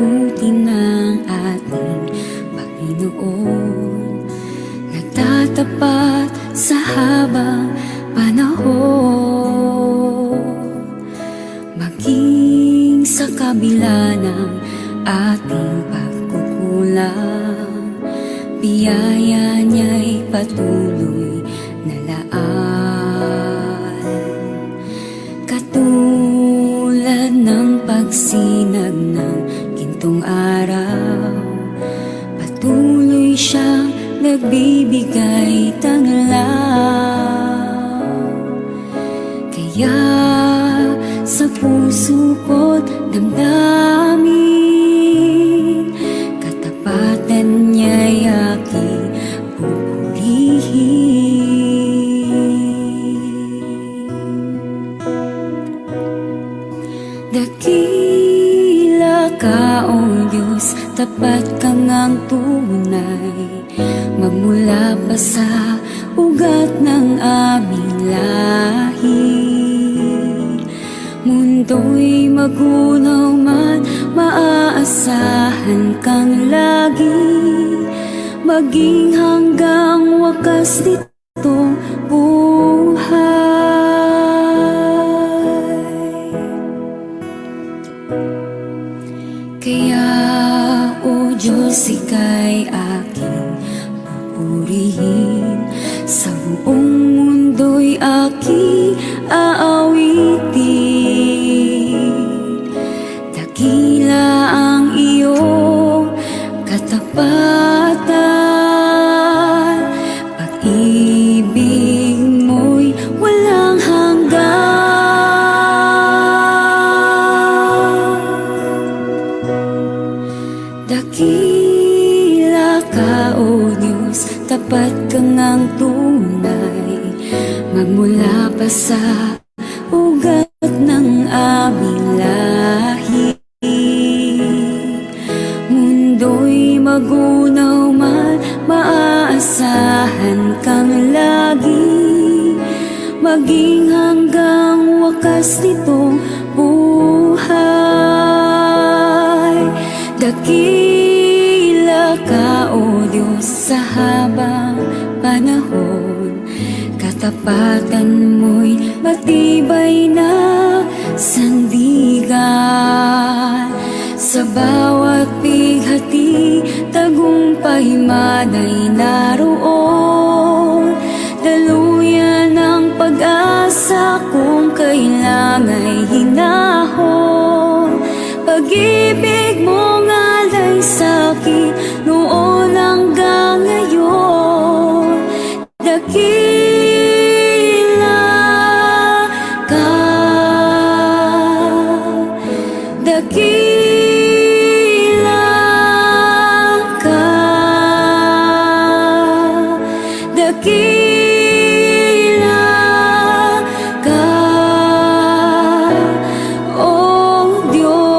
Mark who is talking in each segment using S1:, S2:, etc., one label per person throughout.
S1: buti ng ating Panginoon, nagtatapat sa habang panahon. Maging sa kabila ng ating pagkukulang, biyaya niya'y patuloy na laan. Katulad ng pagsinag ng gintong araw, patuloy siyang nagbibigay tanglaw. Kaya sa puso ko't damdamin, katapatan niya'y aking pupurihin. Dakila ka, O Diyos, tapat ka ngang tunay, magmula pa sa ugat ng aming lahi. Mundo'y magunaw man, maaasahan kang lagi, maging hanggang wakas nitong buhay. Kaya, O Diyos, ika'y aking pupurihin, sa buong mundo'y aking aawitin. Dakila ang iyong katapatan, pag-ibig mo'y walang hanggan. Dakila ka, O Diyos, tapat ka ngang tunay, magmula pa sa ugat ng aming lahi. Mundo'y magunaw man, maaasahan kang lagi, maging hanggang wakas nitong buhay. Dakila ka, O Diyos, sa habang panahon, katapatan mo'y matibay na sandigan. Sa bawat bighati, tagumpay mana'y naroon, daluyan ng pag-asa kung kailangan'y hinahon. Pag-ibig mo nga'y sa'kin noon hanggang ngayon. Dakila ka, dakila ka, dakila ka, O Diyos.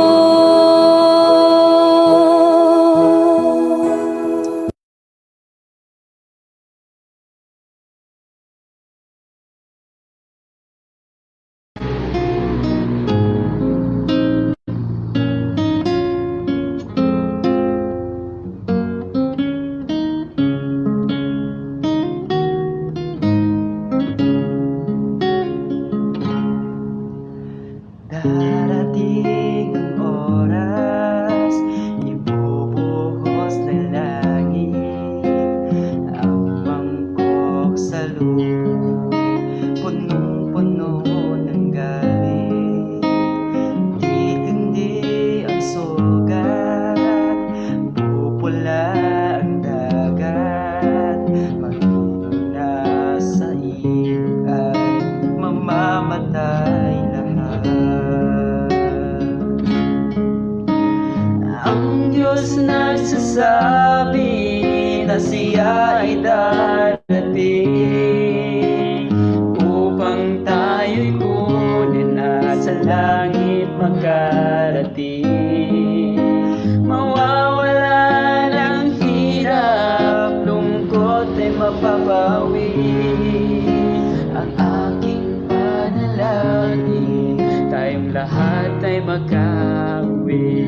S2: Darating ang oras, ibubuhos ng langit ang mangkok sa lupa, punong-puno ng galit. Titindi ang sugat, pupula ang dagat, maging nasa iig ay mamamatay lahat. Ang Diyos nagsasabi na siya ay darating upang tayo'y kunin at sa langit makarating. Mawawala ng hirap, lungkot ay mapapawi. Ang aking panalangin, tayong lahat ay makauwi.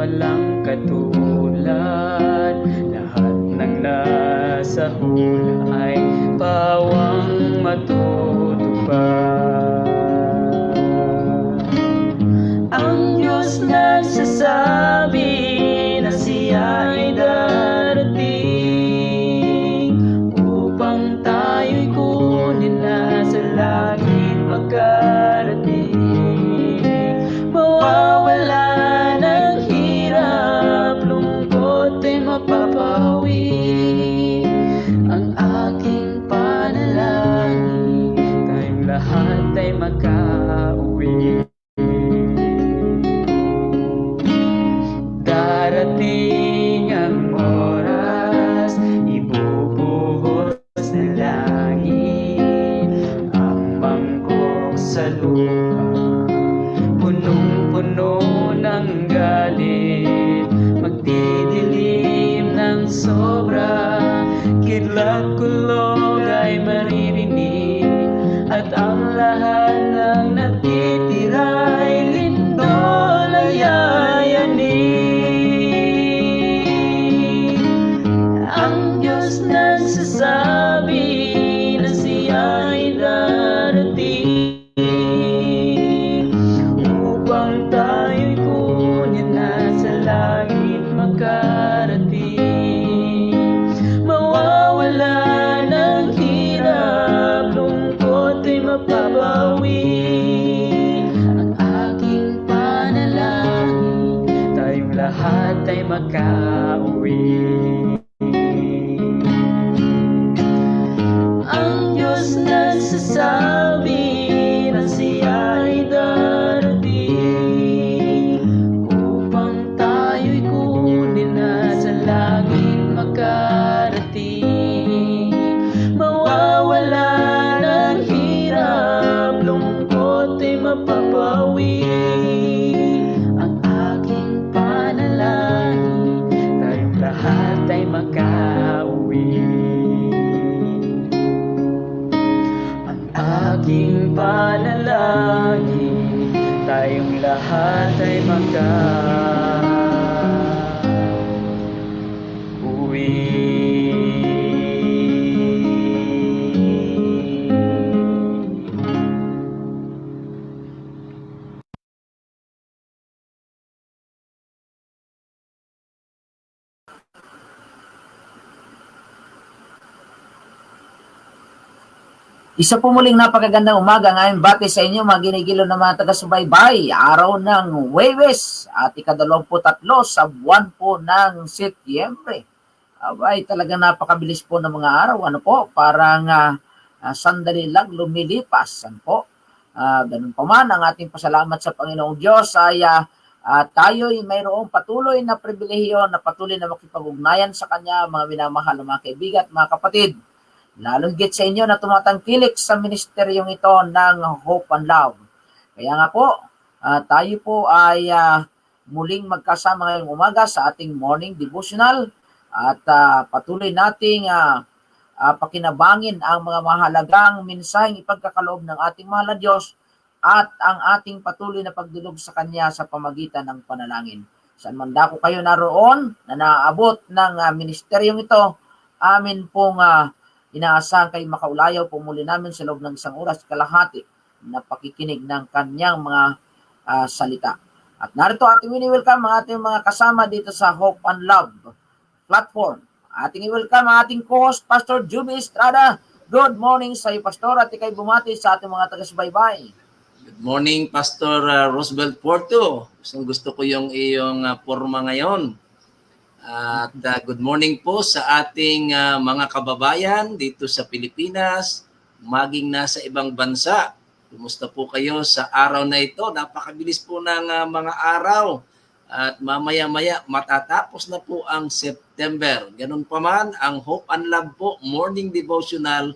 S2: walang katulad. Lahat ng nasa hula ay pawang matutupad. Ang Diyos nagsasabi na siya ay darating upang tayo'y kunin na sa langit makarating. Mawawala ng hirap, lungkot ay mapapawi. Ang aking panalangin, tayong lahat ay makauwi. Darating ang oras, ibubuhos na langit ang mangkok sa lupa. Punong-puno ng galit, magdidilim ng sobra. Kidlat kulog ay maririnig, at ang lahat ng natitira'y lindol ay yayanig. Ang Diyos nagsasabi na siya ay darating upang tayo'y kunin na sa langit makarating. Mawawala ng hirap, lungkot ay mapapawi. Ang aking panalangin, tayong lahat ay makauwi. Ang Diyos nagsasabi na siya ay darating upang tayo'y kunin na sa langit makarating. Mawawala ng hirap, lungkot ay mapapawi. Ang aking panalangin, tayong lahat ay makauwi. Ang aking panalangin, tayong lahat ay makauwi.
S3: Isa po muling napakagandang umaga ngayon bati sa inyo mga ginigilo na mga taga-subaybay. Araw ng Huwebes at ika-23 sa buwan po ng Setyembre. Abay, talagang napakabilis po ng mga araw. Ano po? Parang sandali lang lumilipas. Ano po? Ganun pa man, ang ating pasalamat sa Panginoong Diyos ay tayo'y mayroong patuloy na pribilehiyo na patuloy na makipag-ugnayan sa Kanya, mga minamahal na mga kaibigan at mga kapatid. Lalong higit sa inyo na tumatangkilik sa ministeryong ito ng Hope and Love. Kaya nga po, tayo po ay muling magkasama ngayong umaga sa ating morning devotional at patuloy nating pakinabangin ang mga mahalagang mensaheng ipagkakaloob ng ating mahal na Diyos at ang ating patuloy na pagdulog sa Kanya sa pamagitan ng panalangin. Saan man dako kayo naroon na naaabot ng ministeryong ito, amin pong inaasahan kayo makaulayaw po muli namin sa loob ng isang oras kalahati na pakikinig ng kanyang mga salita. At narito ating welcome ang ating mga kasama dito sa Hope and Love platform. Ating welcome ang ating co-host, Pastor Juby Estrada. Good morning sa iyo, Pastor, at ikay bumati sa ating mga taga-subaybay.
S4: Good morning, Pastor Roosevelt Porto. Gusto ko yung iyong forma ngayon. At good morning po sa ating mga kababayan dito sa Pilipinas, maging nasa ibang bansa. Kumusta po kayo sa araw na ito? Napakabilis po ng mga araw at mamaya-maya matatapos na po ang September. Ganun pa man, ang Hope and Love po, morning devotional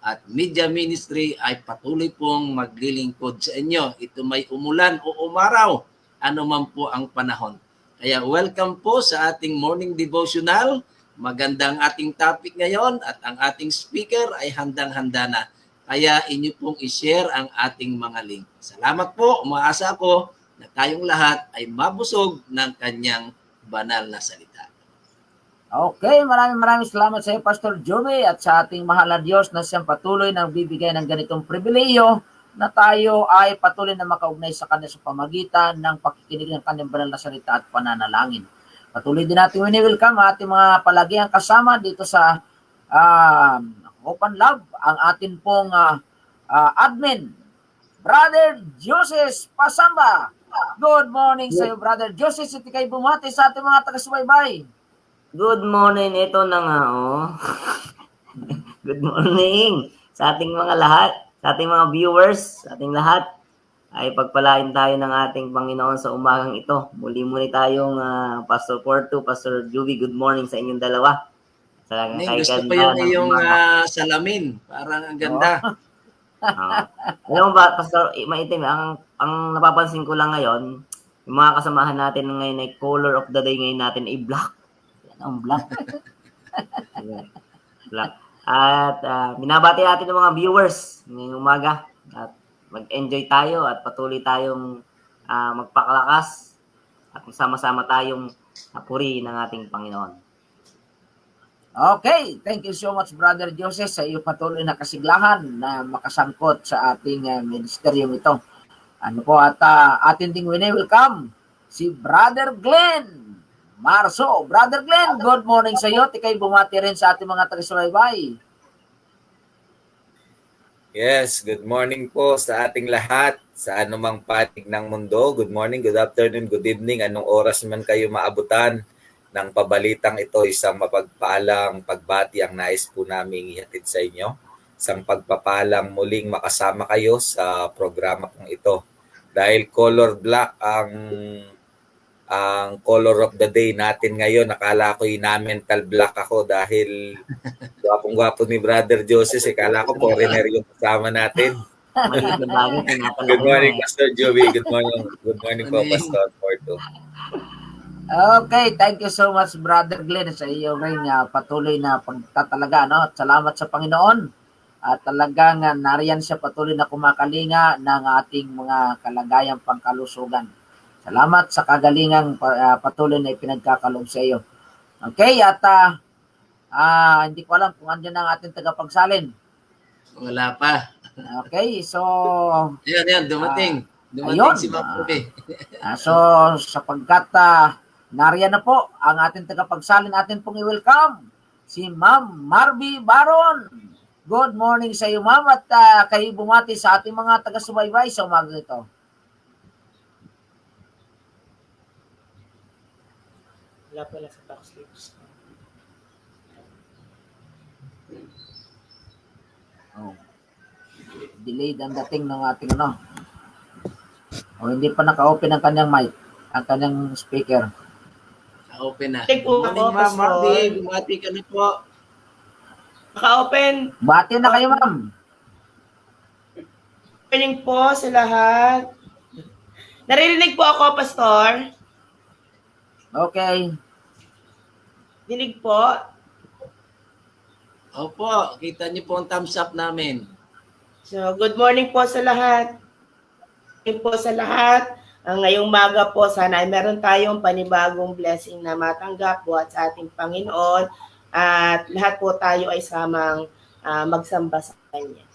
S4: at media ministry ay patuloy pong maglilingkod sa inyo. Ito may umulan o umaraw, ano man po ang panahon. Kaya welcome po sa ating morning devotional. Magandang ating topic ngayon at ang ating speaker ay handang-handa na. Kaya inyo pong i-share ang ating mga link. Salamat po. Umaasa ako na tayong lahat ay mabusog ng kanyang banal na salita.
S3: Okay, maraming salamat sa iyo, Pastor Joey, at sa ating mahal na Diyos na siyang patuloy na bibigay ng ganitong pribileyo na tayo ay patuloy na makaugnay sa Kanya sa pamagitan ng pakikinig ng Kanyang banal na salita at pananalangin. Patuloy din natin wini-welcome ang ating mga palagiang kasama dito sa Hope and Love, ang atin pong admin, Brother Joses Pasamba. Good morning sa iyo, Brother Joses, at ikay bumati sa ating mga taga-subaybay.
S5: Good morning, ito na nga, oh. Good morning sa ating mga lahat, sa ating mga viewers, sa ating lahat. Ay pagpalain tayo ng ating Panginoon sa umagang ito. Muli tayong Pastor Porto, Pastor Juby, good morning sa inyong dalawa.
S4: Gusto ko yung iyong salamin. Parang ang ganda.
S5: Alam mo ba, Pastor, maitim, ang napapansin ko lang ngayon, yung mga kasamahan natin ngayon ay color of the day ngayon natin ay black. Ang black. Black. At binabati natin ng mga viewers ngayong umaga at mag-enjoy tayo at patuloy tayong magpakalakas at sama-sama tayong purihin ng ating Panginoon.
S3: Okay, thank you so much, Brother Joseph, sa iyo patuloy na kasiglahan na makasangkot sa ating ministeryong ito. Ano po, at atin ding welcome si Brother Glenn Marso. Brother Glenn, good morning sa iyo. Tikay bumati rin sa ating mga taga-subaybay.
S6: Yes, good morning po sa ating lahat sa anumang panig ng mundo. Good morning, good afternoon, good evening. Anong oras man kayo maabutan ng pabalitang ito, isang mapagpalang pagbati ang nais po namin ihatid sa inyo. Isang pagpapalang muling makasama kayo sa programa kong ito. Dahil color black ang color of the day natin ngayon, nakala ko na-mental black ako dahil gwapong-gwapo ni Brother Joseph. Kala ko foreigner yung kasama natin. Good morning, Pastor Joey. Good morning po, Pastor Porto.
S3: Okay, thank you so much, Brother Glenn, sa iyo rin patuloy na pagtatalaga. No? Salamat sa Panginoon. At talagang nariyan siya patuloy na kumakalinga ng ating mga kalagayang pangkalusugan. Salamat sa kagalingang patuloy na ipinagkakaloob sa iyo. Okay, at hindi ko alam kung andyan ang ating tagapagsalin.
S4: Wala pa.
S3: Okay, so...
S4: Yan, dumating.
S3: Ayun.
S4: Si Ma'am Ruby.
S3: So, sapagkat nariyan na po ang ating tagapagsalin, atin pong i-welcome si Ma'am Marby Baron. Good morning sa iyo, Ma'am, at kayo bumati sa ating mga taga-subaybay sa umaga ito.
S7: Wala pala sa box lips.
S3: Oh. Delayed ang dating ng ating hindi pa naka-open ang kanyang mic, ang kanyang speaker.
S4: Open na.
S7: Take po
S4: Good
S7: ako,
S4: morning, Ma'am
S7: Pastor.
S4: Marby. Bumati ka na po.
S7: Naka-open.
S3: Bati na kayo, Ma'am.
S7: Opening po sa lahat. Naririnig po ako, Pastor.
S3: Okay.
S7: Dinig po.
S4: Opo, kita niyo po ang thumbs up namin.
S7: So, good morning po sa lahat. Good morning po sa lahat. Ngayong umaga po, sana ay meron tayong panibagong blessing na matanggap buhat sa ating Panginoon. At lahat po tayo ay samang magsamba sa Kanya.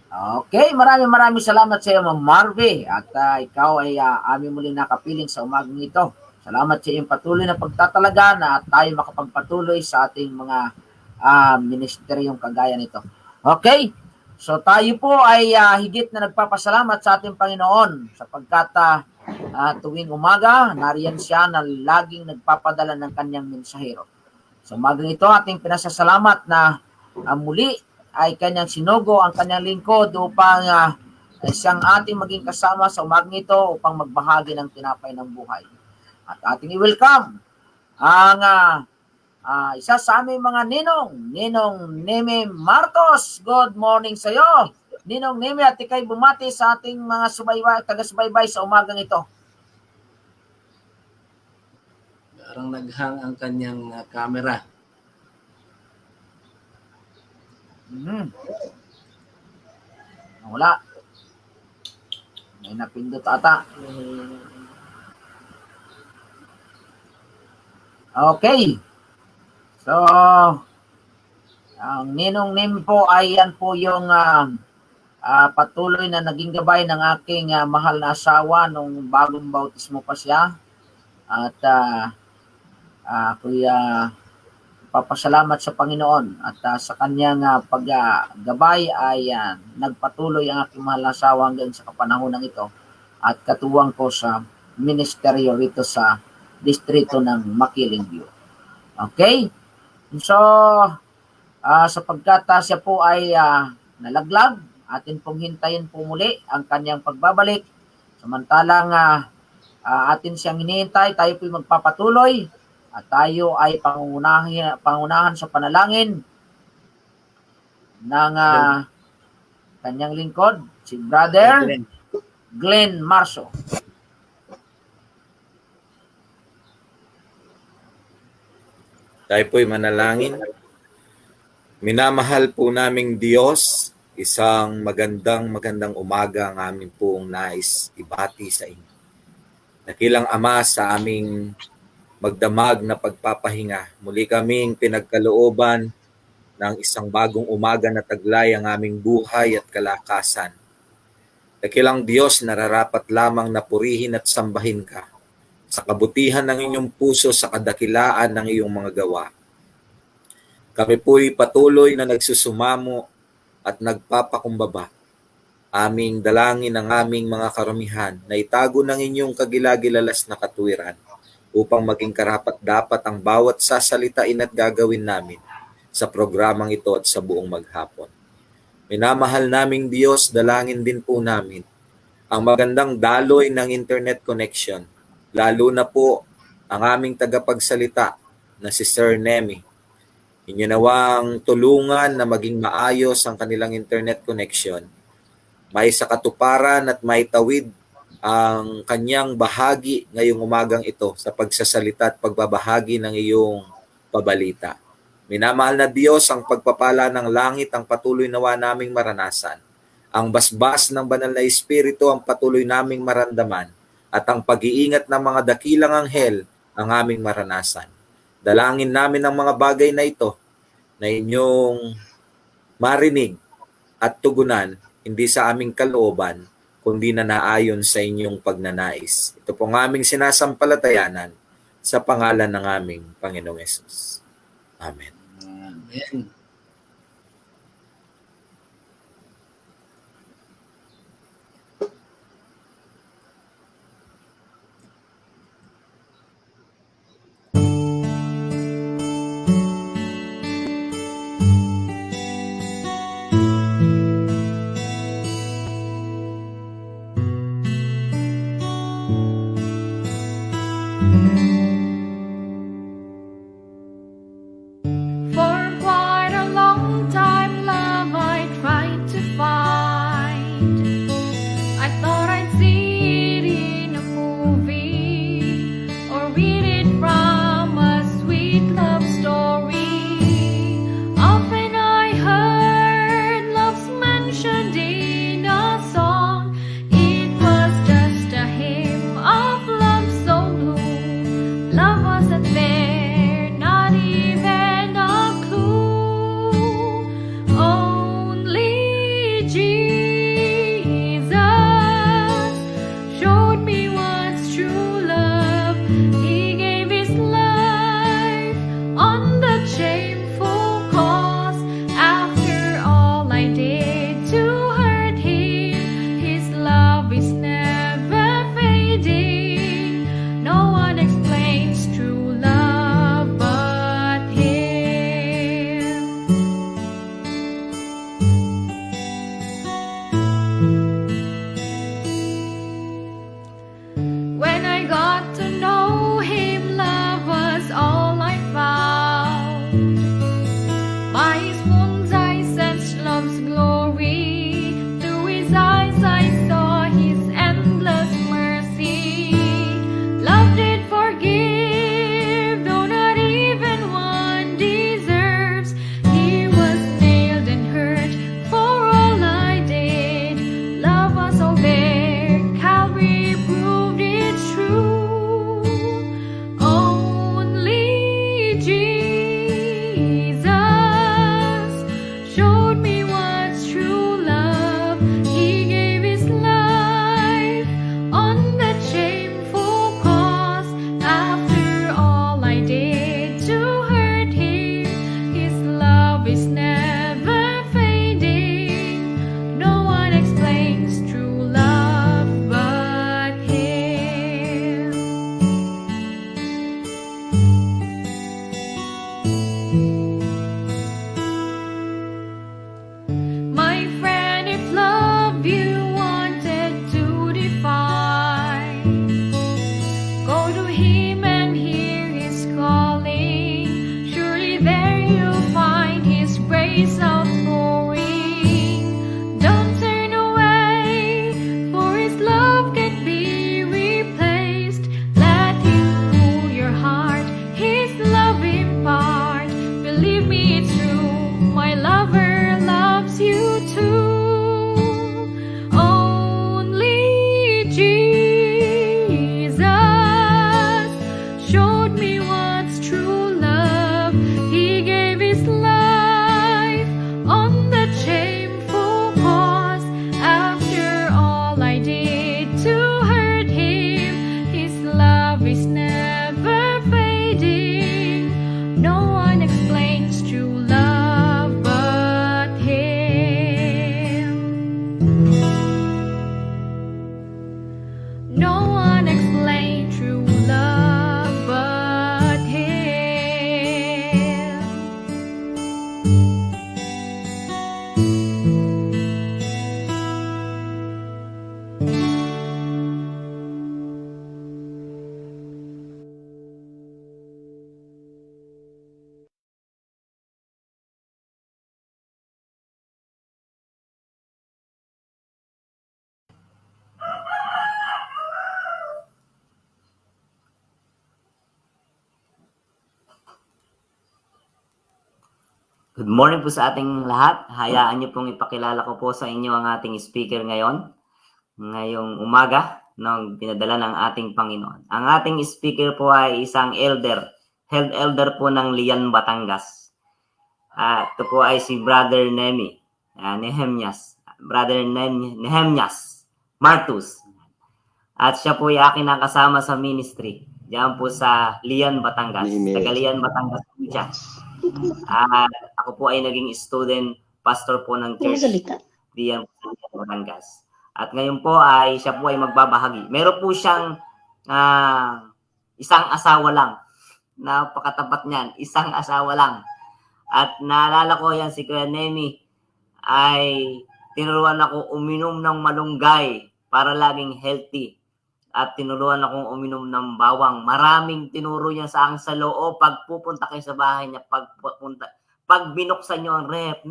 S3: Okay, maraming salamat sa iyo, Ma'am Marvy. At ikaw ay aming muli nakapiling sa umagang ito. Salamat sa iyong patuloy na pagtatalaga na tayo makapagpatuloy sa ating mga ministeryong kagaya nito. Okay, so tayo po ay higit na nagpapasalamat sa ating Panginoon sapagkat tuwing umaga, nariyan siya na laging nagpapadala ng kanyang mensahero. Sa umagang ito, ating pinasasalamat na muli ay kanyang sinugo ang kanyang lingkod upang siyang ating maging kasama sa umagang ito upang magbahagi ng tinapay ng buhay. At ating i-welcome ang isa sa aming mga Ninong Neme Marcos. Good morning sa iyo, Ninong Neme, at ikay bumati sa ating mga taga-subaybay sa umagang ito.
S4: Parang naghang ang kanyang camera.
S3: Wala. May napindot ata. Okay. So, ang Ninong Nim po ay yan po yung patuloy na naging gabay ng aking mahal na asawa nung bagong bautismo pa siya. At ako'y papasalamat sa Panginoon at sa kanyang paggabay ay nagpatuloy ang aking mahal na asawa hanggang sa kapanahonang ito at katuwang ko sa ministeryo rito sa distrito ng Makiling View. Okay? So, sapagkat siya po ay nalaglag, atin pong hintayin po muli ang kanyang pagbabalik. Samantalang atin siyang hinihintay, tayo po magpapatuloy at tayo ay pangunahan sa panalangin ng kanyang lingkod, si Brother Glenn Marso.
S6: Tayo po'y manalangin. Minamahal po naming Diyos, isang magandang umaga ang amin pong nais ibati sa inyo. Dakilang Ama, sa aming magdamag na pagpapahinga, muli kaming pinagkalooban ng isang bagong umaga na taglay ang aming buhay at kalakasan. Dakilang Diyos, nararapat lamang na purihin at sambahin ka sa kabutihan ng inyong puso, sa kadakilaan ng iyong mga gawa. Kami po'y patuloy na nagsusumamo at nagpapakumbaba. Aming dalangin ang aming mga karamihan na itago ng inyong kagilagilalas na katuwiran upang maging karapat-dapat ang bawat sasalitain at gagawin namin sa programang ito at sa buong maghapon. Minamahal naming Diyos, dalangin din po namin ang magandang daloy ng internet connection, lalo na po ang aming tagapagsalita na si Sir Nemi. Inyo nawang tulungan na maging maayos ang kanilang internet connection, may sa katuparan at may tawid ang kanyang bahagi ngayong umagang ito sa pagsasalita at pagbabahagi ng iyong pabalita. Minamahal na Diyos, ang pagpapala ng langit ang patuloy nawa naming maranasan. Ang basbas ng banal na Espiritu ang patuloy naming maramdaman at ang pag-iingat ng mga dakilang anghel ang aming maranasan. Dalangin namin ang mga bagay na ito na inyong marinig at tugunan, hindi sa aming kalooban, kundi na naayon sa inyong pagnanais. Ito pong aming sinasampalatayanan sa pangalan ng aming Panginoong Hesus. Amen.
S4: Amen.
S1: For quite
S5: Good morning po sa ating lahat. Hayaan niyo pong ipakilala ko po sa inyo ang ating speaker ngayon. Ngayong umaga, nung pinadala ng ating Panginoon. Ang ating speaker po ay isang health elder po ng Lian, Batangas. Ito po ay si Brother Nehemias. Brother Nehemias Martus. At siya po ay akin nakasama sa ministry. Diyan po sa Lian, Batangas. Taga Lian, Batangas po siya. At ako po ay naging student pastor po ng church diyan po sa Batangas. At ngayon po ay siya po ay magbabahagi. Meron po siyang isang asawa lang. Napakatapat niyan. Isang asawa lang. At naalala ko yan si Kuya Nemi ay tinuruan ako uminom ng malunggay para laging healthy. At tinuruan akong uminom ng bawang. Maraming tinuro niya sa akin sa loob. Pag pupunta kayo sa bahay niya, pag binuksan niyo ang rep,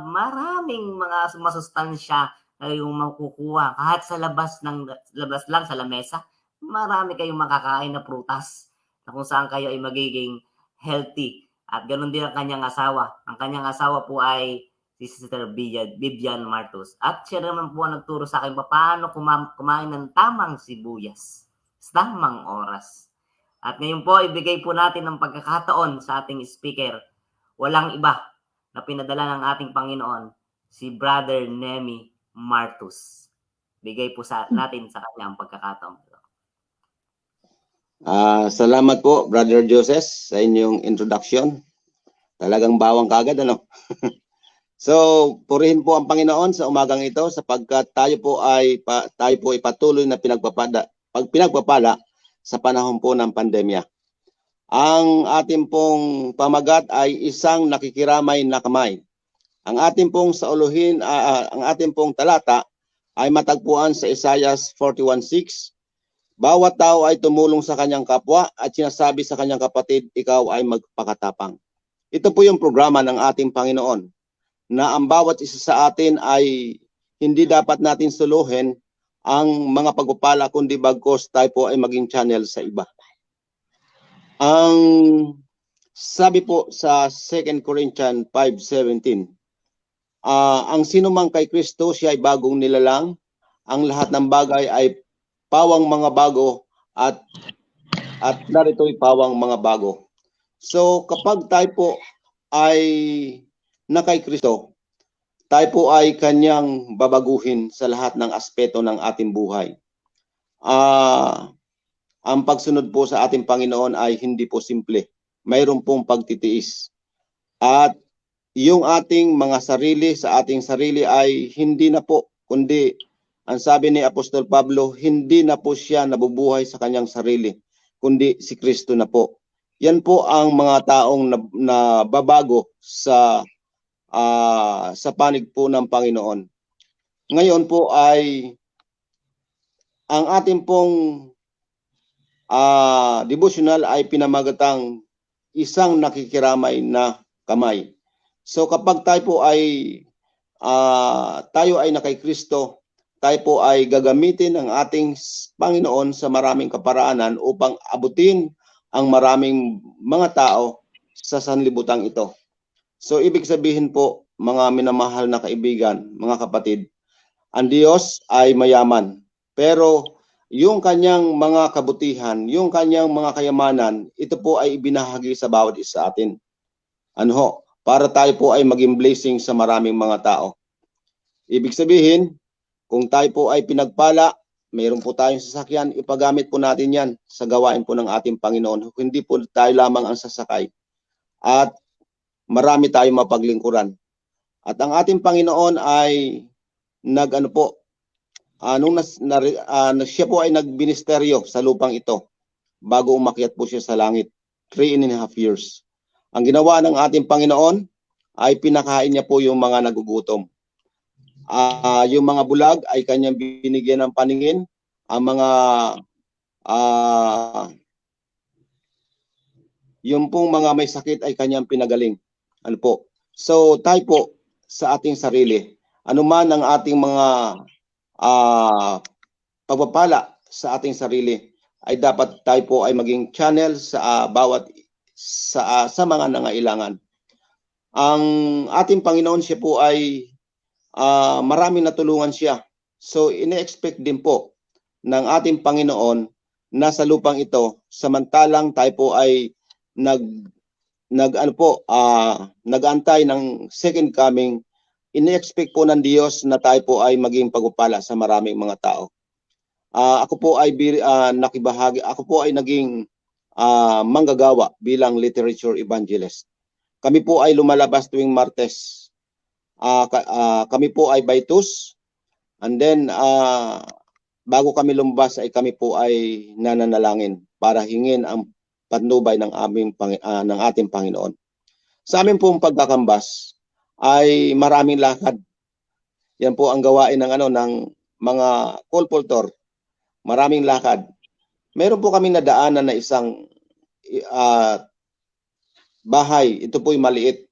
S5: maraming mga masustansya na yung makukuha. Kahit sa labas lang sa lamesa, marami kayong makakain na prutas na kung saan kayo ay magiging healthy. At ganoon din ang kanyang asawa. Ang kanyang asawa po ay si Sister Vivian Martus. At siya naman po nagturo sa akin paano kumain ng tamang sibuyas sa tamang oras. At ngayon po, ibigay po natin ang pagkakataon sa ating speaker. Walang iba na pinadala ng ating Panginoon, si Brother Nemi Martus. Bigay po natin sa kanya ang pagkakataon.
S8: Salamat po, Brother Joseph, sa inyong introduction. Talagang bawang kagad, ano? So, purihin po ang Panginoon sa umagang ito sapagkat tayo po ay patuloy na pinagpapala sa panahon po ng pandemya. Ang ating pong pamagat ay isang nakikiramay na kamay. Ang ating pong ang ating pong talata ay matagpuan sa Isaiah 41:6. Bawat tao ay tumulong sa kanyang kapwa at sinasabi sa kanyang kapatid, ikaw ay magpakatapang. Ito po yung programa ng ating Panginoon, na ang bawat isa sa atin ay hindi dapat natin suluhin ang mga pagpapala, kundi bagkos tayo po ay maging channel sa iba. Ang sabi po sa 2 Corinthians 5:17, ang sinumang kay Kristo, siya ay bagong nilalang. Ang lahat ng bagay ay pawang mga bago at narito'y pawang mga bago. So kapag tayo po ay na kay Kristo, tayo po ay kanyang babaguhin sa lahat ng aspeto ng ating buhay. Ang pagsunod po sa ating Panginoon ay hindi po simple. Mayroon pong pagtitiis. At yung ating mga sarili sa ating sarili ay hindi na po, kundi ang sabi ni Apostol Pablo, hindi na po siya nabubuhay sa kanyang sarili, kundi si Kristo na po. Yan po ang mga taong nababago sa panig po ng Panginoon. Ngayon po ay ang ating pong devotional ay pinamagatang isang nakikiramay na kamay. So kapag tayo po ay na kay Kristo, tayo po ay gagamitin ng ating Panginoon sa maraming kaparaanan upang abutin ang maraming mga tao sa sanlibutang ito. So ibig sabihin po, mga minamahal na kaibigan, mga kapatid, ang Diyos ay mayaman. Pero yung kanyang mga kabutihan, yung kanyang mga kayamanan, ito po ay ibinahagi sa bawat isa atin. Para tayo po ay maging blessing sa maraming mga tao. Ibig sabihin, kung tayo po ay pinagpala, mayroon po tayong sasakyan, ipagamit po natin yan sa gawain po ng ating Panginoon. Hindi po tayo lamang ang sasakay. At marami tayong mapaglingkuran. At ang ating Panginoon ay siya po ay nagministeryo sa lupang ito bago umakyat po siya sa langit. 3.5 years. Ang ginawa ng ating Panginoon ay pinakain niya po yung mga nagugutom. Yung mga bulag ay kanyang binigyan ng paningin. Ang mga yung pong mga may sakit ay kanyang pinagaling. So tayo po sa ating sarili, anuman ang ating mga pagpapala sa ating sarili, ay dapat tayo po ay maging channel sa bawat sa mga nangailangan. ang ating Panginoon, siya po ay maraming natulungan siya. So, ine-expect din po ng ating Panginoon na sa lupang ito, samantalang tayo po ay nag-antay ng second coming, ine-expect po ng Diyos na tayo po ay maging pagpapala sa maraming mga tao. Ako po ay nakibahagi, ako po ay naging manggagawa bilang literature evangelist. Kami po ay lumalabas tuwing Martes. Kami po ay Baitus, and then bago kami lumabas ay kami po ay nananalangin para hingin ang patnubay ng ating Panginoon. Sa amin pong pagkakambas ay maraming lakad. Yan po ang gawain ng mga kolpultor. Maraming lakad. Meron po kami nadaanan na isang bahay. Ito po'y maliit.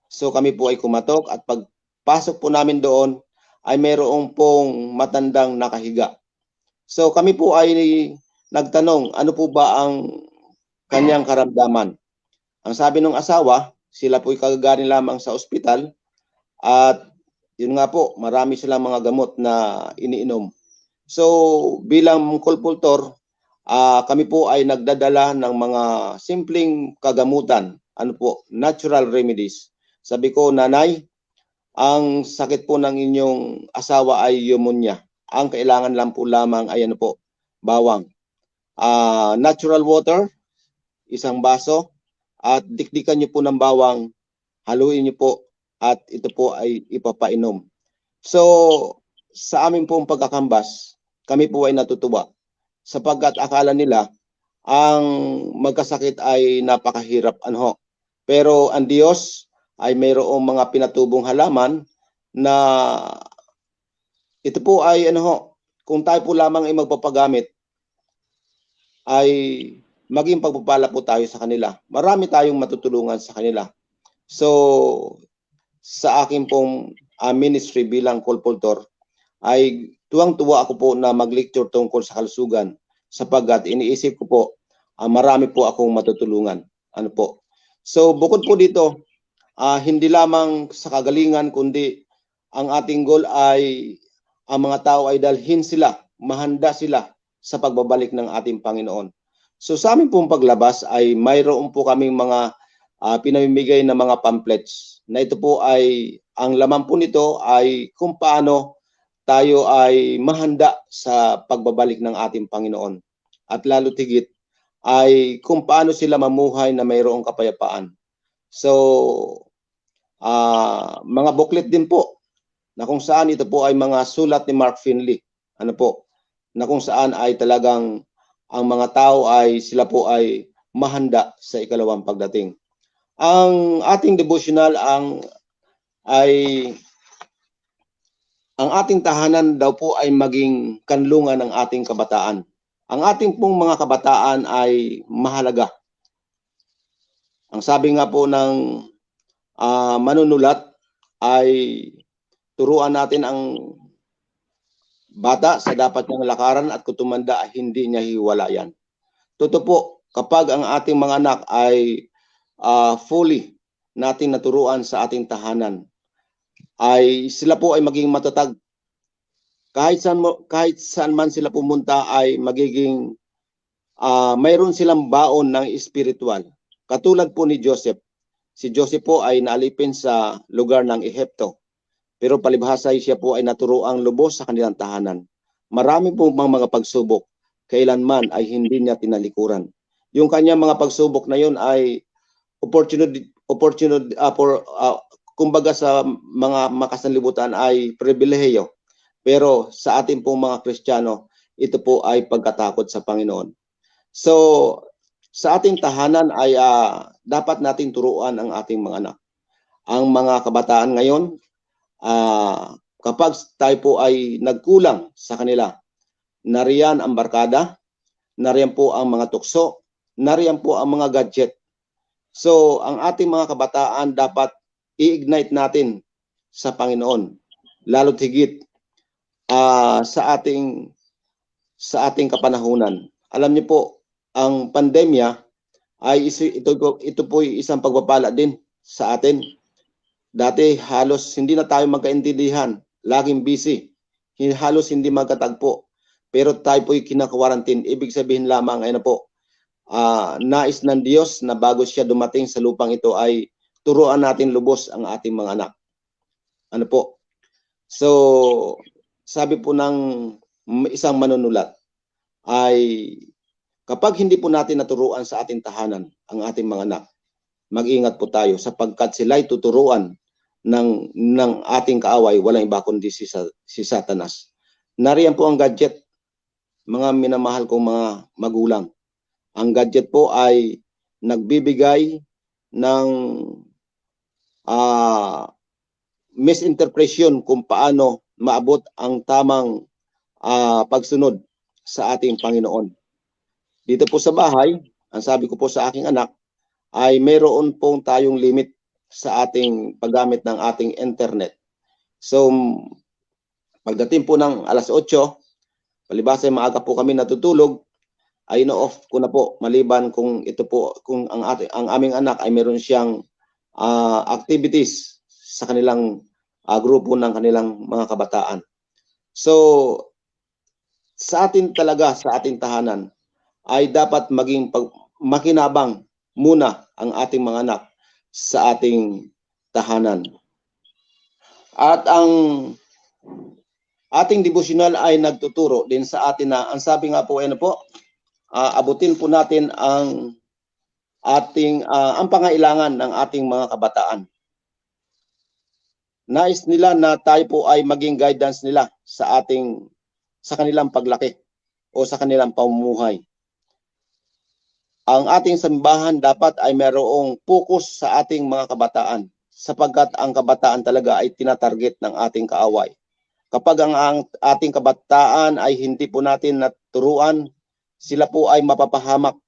S8: So kami po ay kumatok at pagpasok po namin doon ay mayroong pong matandang nakahiga. So kami po ay nagtanong, ano po ba ang kanyang karamdaman? Ang sabi ng asawa, sila po'y kagagaling lamang sa ospital at yun nga po, marami silang mga gamot na iniinom. So bilang kolpultor, kami po ay nagdadala ng mga simpleng kagamutan, natural remedies. Sabi ko, nanay, ang sakit po ng inyong asawa ay pneumonia. Ang kailangan lang po lamang ay bawang. Natural water, isang baso, at dikdikan niyo po ng bawang, haluin niyo po, at ito po ay ipapainom. So, sa amin pong pagkakambas, kami po ay natutuwa sapagkat akala nila ang magkasakit ay napakahirap Pero ang Diyos ay mayroong mga pinatubong halaman na ito po ay kung tayo po lamang ay magpapagamit ay maging pagpapala po tayo sa kanila. Marami tayong matutulungan sa kanila. So sa akin pong ministry bilang kolpultor ay tuwang-tuwa ako po na mag-lecture tungkol sa kalusugan sapagkat iniisip ko po marami po akong matutulungan. So bukod po dito, hindi lamang sa kagalingan kundi ang ating goal ay ang mga tao ay dalhin sila, mahanda sila sa pagbabalik ng ating Panginoon. So sa amin pong paglabas ay mayroon po kaming mga pinamimigay na mga pamphlets na ito po ay ang laman po nito ay kung paano tayo ay mahanda sa pagbabalik ng ating Panginoon. At lalo tigit ay kung paano sila mamuhay na mayroong kapayapaan. So, mga booklet din po na kung saan ito po ay mga sulat ni Mark Finley. Na kung saan ay talagang ang mga tao ay sila po ay mahanda sa ikalawang pagdating. Ang ating devotional ang ating tahanan daw po ay maging kanlungan ng ating kabataan. Ang ating pong mga kabataan ay mahalaga. Ang sabi nga po ng manunulat ay turuan natin ang bata sa dapat niyang lakaran at kung tumanda ay hindi niya hiwalayan. Totoo po, kapag ang ating mga anak ay fully natin naturuan sa ating tahanan, ay sila po ay magiging matatag. Kahit saan man sila pumunta ay magiging mayroon silang baon ng espiritual. Katulad po ni Joseph. Si Joseph po ay naalipin sa lugar ng Ehipto. Pero palibhasa siya po ay naturuang lubos sa kanilang tahanan. Marami po mga pagsubok. Kailanman ay hindi niya tinalikuran. Yung kanyang mga pagsubok na yun ay opportunity kumbaga sa mga makasanlibutan ay pribilehiyo. Pero sa ating pong mga Kristiyano, ito po ay pagkatakot sa Panginoon. So, sa ating tahanan ay dapat nating turuan ang ating mga anak. Ang mga kabataan ngayon, kapag tayo po ay nagkulang sa kanila, nariyan ang barkada, nariyan po ang mga tukso, nariyan po ang mga gadget. So, ang ating mga kabataan dapat i-ignite natin sa Panginoon. Lalo't higit sa ating kapanahunan. Alam niyo po, ang pandemya ay ito po isang pagpapala din sa atin Dati halos hindi na tayo magkaintindihan, laging busy, halos hindi magkatagpo. Pero tayo po'y kinakwarantin. Ibig sabihin lamang ay na po, nais ng Diyos na bago siya dumating sa lupang ito ay turuan natin lubos ang ating mga anak. Ano po? So, sabi po ng isang manunulat ay kapag hindi po natin naturuan sa ating tahanan ang ating mga anak, mag-ingat po tayo sapagkat sila'y tuturuan ng ating kaaway, walang iba kundi si Satanas. Nariyan po ang gadget, mga minamahal kong mga magulang. Ang gadget po ay nagbibigay ng misinterpretation kung paano maabot ang tamang pagsunod sa ating Panginoon. Dito po sa bahay, ang sabi ko po sa aking anak, ay mayroon pong tayong limit sa ating paggamit ng ating internet. So, pagdating po ng alas 8, palibasa maaga po kami natutulog, ay no-off ko na po maliban kung ito po, kung ang aming anak ay meron siyang activities sa kanilang grupo ng kanilang mga kabataan. So, sa atin talaga, sa ating tahanan, ay dapat maging makinabang muna ang ating mga anak sa ating tahanan. At ang ating devotional ay nagtuturo din sa atin na, ang sabi nga po, ano po, abutin po natin ang ang pangailangan ng ating mga kabataan. Nais nila na tayo po ay maging guidance nila sa kanilang paglaki o sa kanilang pamumuhay. Ang ating simbahan dapat ay mayroong focus sa ating mga kabataan sapagkat ang kabataan talaga ay tinatarget ng ating kaaway. Kapag ang ating kabataan ay hindi po natin naturuan, sila po ay mapapahamak.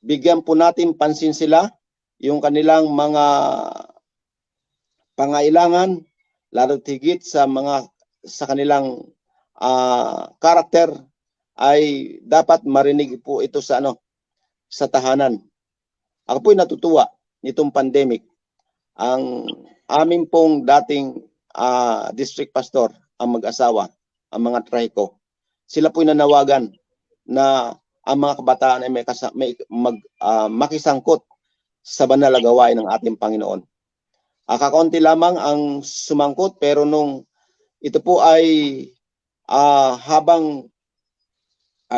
S8: Bigyan po natin pansin sila, yung kanilang mga pangailangan, lalo higit sa kanilang karakter, ay dapat marinig po ito sa tahanan. Ako po'y natutuwa nitong pandemic. Ang aming pong dating district pastor, ang mag-asawa, ang mga trahiko, sila po'y nanawagan na ang mga kabataan ay makisangkot sa banal na gawain ng ating Panginoon. Kakaunti lamang ang sumangkot, pero nung ito po ay habang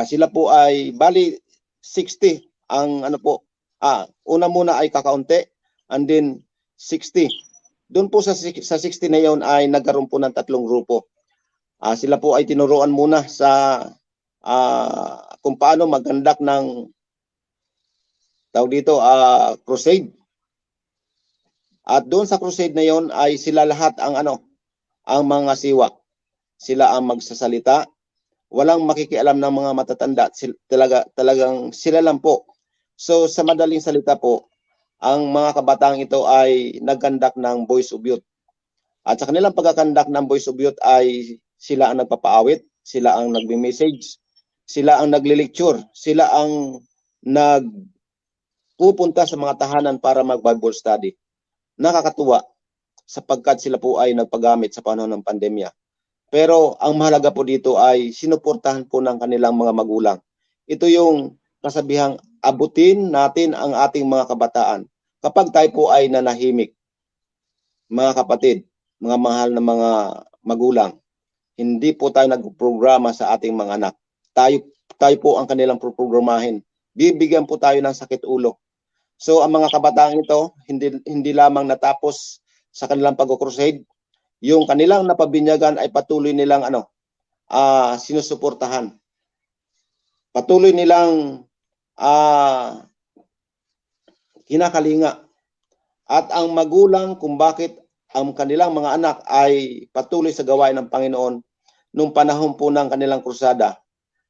S8: sila po ay bali 60 ang una muna ay kakaunti and then 60. Doon po sa 60 na yon ay nagkaroon po ng 3 grupo. Sila po ay tinuruan muna sa kung paano magkandak ng crusade. At doon sa crusade na yon ay sila lahat ang mga siwa. Sila ang magsasalita. Walang makikialam ng mga matatanda. Talagang sila lang po. So sa madaling salita po, ang mga kabataang ito ay nagkandak ng Voice of Youth. At sa kanilang pagkakandak ng Voice of Youth ay sila ang nagpapaawit, sila ang nagme-message, sila ang nagle-lecture, sila ang nagpupunta sa mga tahanan para mag-Bible study. Nakakatuwa sapagkat sila po ay nagpagamit sa panahon ng pandemya. Pero ang mahalaga po dito ay sinuportahan po ng kanilang mga magulang. Ito yung kasabihang abutin natin ang ating mga kabataan. Kapag tayo po ay nanahimik, mga kapatid, mga mahal na mga magulang, hindi po tayo nagprograma sa ating mga anak. Tayo po ang kanilang programahin. Bibigyan po tayo ng sakit ulo. So ang mga kabataan ito, hindi lamang natapos sa kanilang pag-crusade, yung kanilang napabinyagan ay patuloy nilang sinusuportahan. Patuloy nilang kinakalinga. At ang magulang kung bakit ang kanilang mga anak ay patuloy sa gawain ng Panginoon nung panahon po ng kanilang krusada.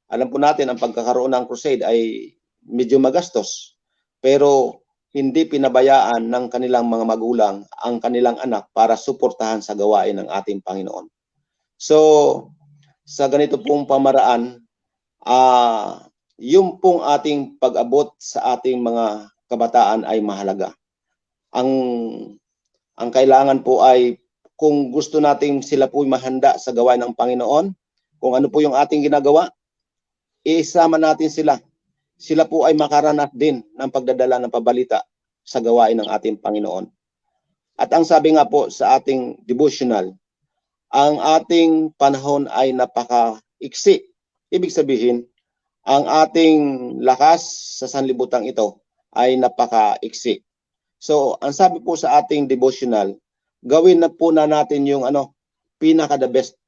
S8: Alam po natin ang pagkakaroon ng crusade ay medyo magastos. Pero hindi pinabayaan ng kanilang mga magulang ang kanilang anak para suportahan sa gawain ng ating Panginoon. So, sa ganito pong pamaraan, yung pong ating pag-abot sa ating mga kabataan ay mahalaga. Ang kailangan po ay kung gusto nating sila po mahanda sa gawain ng Panginoon, kung ano po yung ating ginagawa, isama natin sila. Sila po ay makaranas din ng pagdadala ng pabalita sa gawain ng ating Panginoon. At ang sabi nga po sa ating devotional, ang ating panahon ay napaka-iksi. Ibig sabihin, ang ating lakas sa sanlibutan ito ay napaka-iksi. So, ang sabi po sa ating devotional, gawin na po na natin yung pinaka the best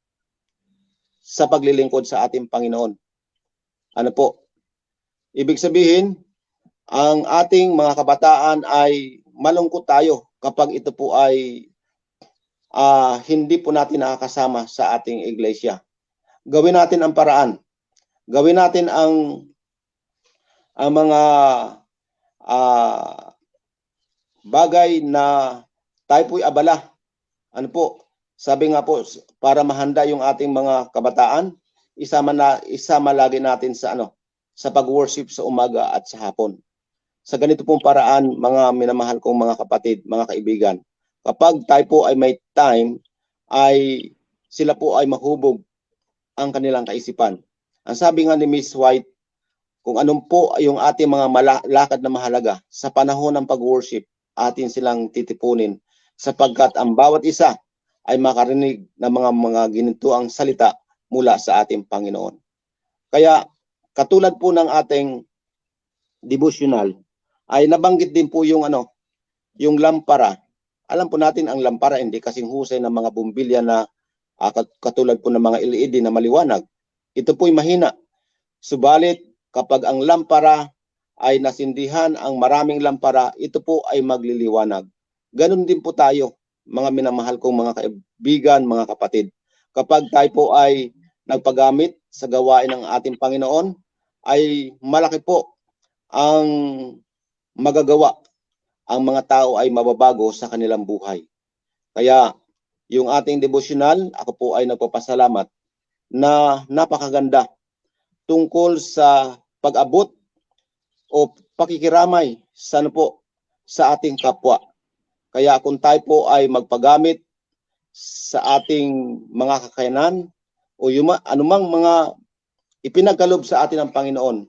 S8: sa paglilingkod sa ating Panginoon. Ano po? Ibig sabihin, ang ating mga kabataan ay malungkot tayo kapag ito po ay hindi po natin nakakasama sa ating iglesia. Gawin natin ang paraan. Gawin natin ang mga bagay na tayo po'y abala. Ano po? Sabi nga po, para mahanda yung ating mga kabataan, isama lagi natin sa pag-worship sa umaga at sa hapon. Sa ganito pong paraan, mga minamahal kong mga kapatid, mga kaibigan, kapag tayo po ay may time, ay sila po ay mahubog ang kanilang kaisipan. Ang sabi nga ni Miss White, kung anong po yung ating mga lakad na mahalaga sa panahon ng pag-worship, atin silang titipunin sapagkat ang bawat isa ay makarinig ng mga ginintuang salita mula sa ating Panginoon. Kaya katulad po ng ating devotional, ay nabanggit din po yung lampara. Alam po natin ang lampara hindi kasing husay ng mga bumbilya na katulad po ng mga LED na maliwanag. Ito po'y mahina. Subalit kapag ang lampara ay nasindihan ang maraming lampara, ito po ay magliliwanag. Ganon din po tayo, mga minamahal kong mga kaibigan, mga kapatid. Kapag tayo po ay nagpagamit sa gawain ng ating Panginoon, ay malaki po ang magagawa. Ang mga tao ay mababago sa kanilang buhay. Kaya yung ating devotional, ako po ay nagpapasalamat na napakaganda tungkol sa pag-abot o pakikiramay sa ating kapwa. Kaya kung tayo po ay magpagamit sa ating mga kakayanan o anumang mga ipinagkalob sa atin ng Panginoon,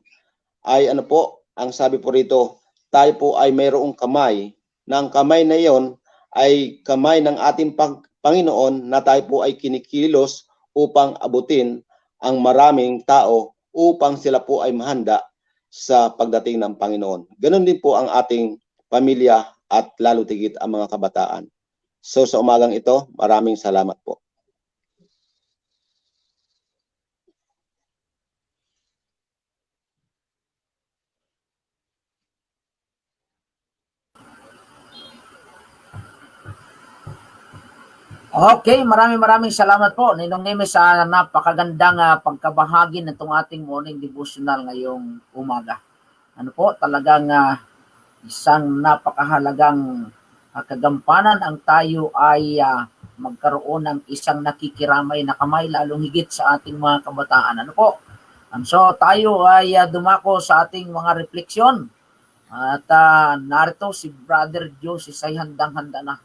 S8: ay ang sabi po rito, tayo po ay mayroong kamay, na ang kamay na iyon ay kamay ng ating Panginoon na tayo po ay kinikilos upang abutin ang maraming tao upang sila po ay mahanda sa pagdating ng Panginoon. Ganon din po ang ating pamilya at lalo tigit ang mga kabataan. So sa umagang ito, maraming salamat po.
S3: Okay, maraming salamat po Ninong Nemes sa napakagandang pagkabahagi ng itong ating morning devotional ngayong umaga. Ano po, talagang isang napakahalagang kagampanan ang tayo ay magkaroon ng isang nakikiramay na kamay lalong higit sa ating mga kabataan. Ano po? So tayo ay dumako sa ating mga refleksyon at narito si Brother Joseph ay handang-handa na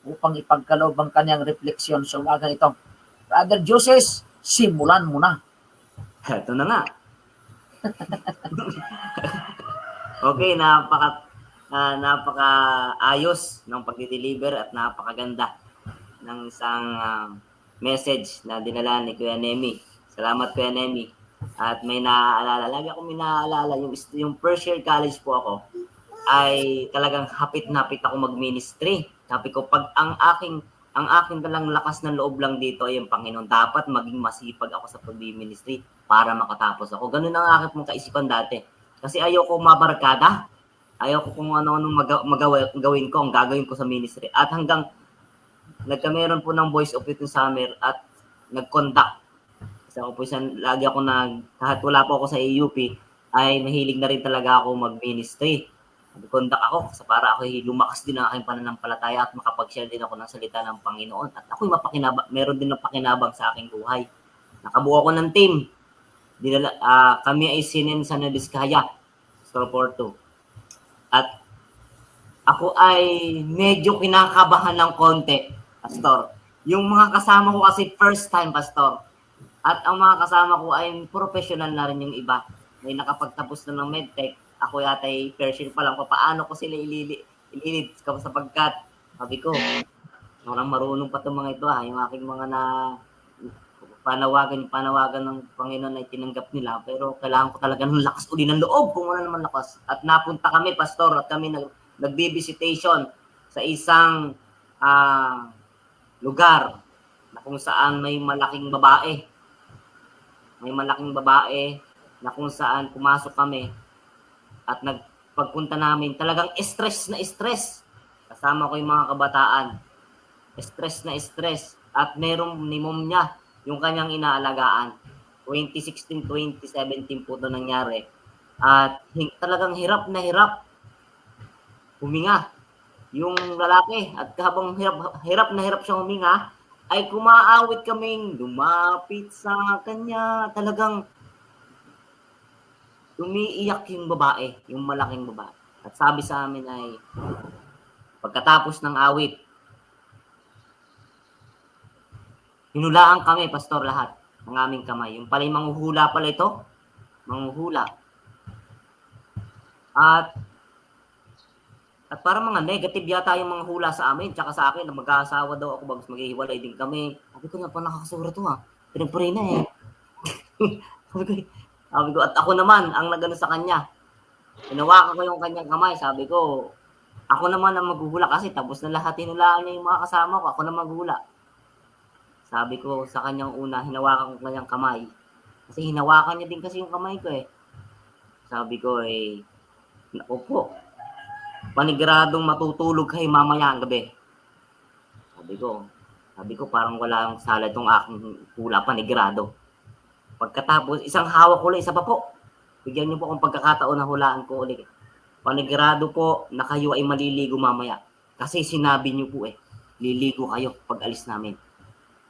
S3: upang ipagkaloob ang kanyang refleksyon sa umagang ito. Brother Joseph, simulan mo na.
S5: Ito na nga. Okay, napaka-ayos ng pagdi-deliver at napakaganda ng isang message na dinala ni Kuya Nemi. Salamat Kuya Nemi. At may naaalala, lagi ako may naaalala, yung first year college po ako, ay talagang hapit-napit ako mag-ministry. Sabi ko, pag ang aking talang lakas ng loob lang dito ay yung Panginoon, dapat maging masipag ako sa pag-ministry para makatapos ako. Ganun ang aking mong kaisipan dati. Kasi ayoko mabarkada. Ayoko kung ano-anong gawin ko, ang gagawin ko sa ministry. At hanggang nagkameron po ng Voice of Youth Summer at nag-conduct. Kasi ako po lagi ako kahit wala po ako sa AUP, ay mahilig na rin talaga ako mag-ministry. Nag-conduct ako para ako lumakas din ang aking pananampalataya at makapag-share din ako ng salita ng Panginoon. At ako'y meron din ng pakinabang sa aking buhay. Nakabuo ako ng team. Kami ay sinin sa Nadiskaya, Store 42. At ako ay medyo kinakabahan ng konti, Pastor. Yung mga kasama ko kasi first time, Pastor. At ang mga kasama ko ay professional na rin yung iba. May nakapagtapos na ng medtech. Ako yata ay first year pa lang. Paano ko sila ililid sapagkat sabi ko, parang marunong pa itong mga ito yung aking mga panawagan ng Panginoon ay tinanggap nila. Pero kailangan ko talaga ng lakas uli ng loob kung wala naman lakas. At napunta kami, Pastor, at kami nag-visitation sa isang lugar na kung saan may malaking babae. May malaking babae na kung saan pumasok kami at pagpunta namin, talagang stress na stress. Kasama ko yung mga kabataan. Stress na stress. At merong pneumonia yung kanyang inaalagaan. 2016-2017 po ito nangyari. At talagang hirap na hirap huminga yung lalaki. At habang hirap na hirap siya huminga, ay kumaawit kaming lumapit sa kanya. Talagang umiiyak yung babae, yung malaking babae. At sabi sa amin ay, pagkatapos ng awit, hinulaan kami, Pastor, lahat ng aming kamay. Yung pala yung manghuhula pala ito. Manghuhula. At parang mga negative yata yung mga hula sa amin, tsaka sa akin, na mag-aasawa daw ako, bagus maghihiwalay din kami. Sabi ko na, pa nakakasura to Pinagpuri na sabi ko, at ako naman, ang nagano sa kanya. Hinawakan ko yung kanyang kamay, sabi ko, ako naman ang maghuhula kasi tapos na lahat hinulaan niya yung mga kasama ko, ako na maghula. Sabi ko sa kanyang una, hinawakan ko kanyang kamay. Kasi hinawakan niya din kasi yung kamay ko Sabi ko naku po, paniguradong matutulog kayo mamaya ang gabi. Sabi ko parang wala yung sala itong aking hula, panigurado. Pagkatapos, isang hawak ko ulit, isa pa po. Bigyan niyo po akong pagkakataon na hulaan ko ulit. Panigurado po na kayo ay maliligo mamaya. Kasi sinabi niyo po liligo kayo pag alis namin.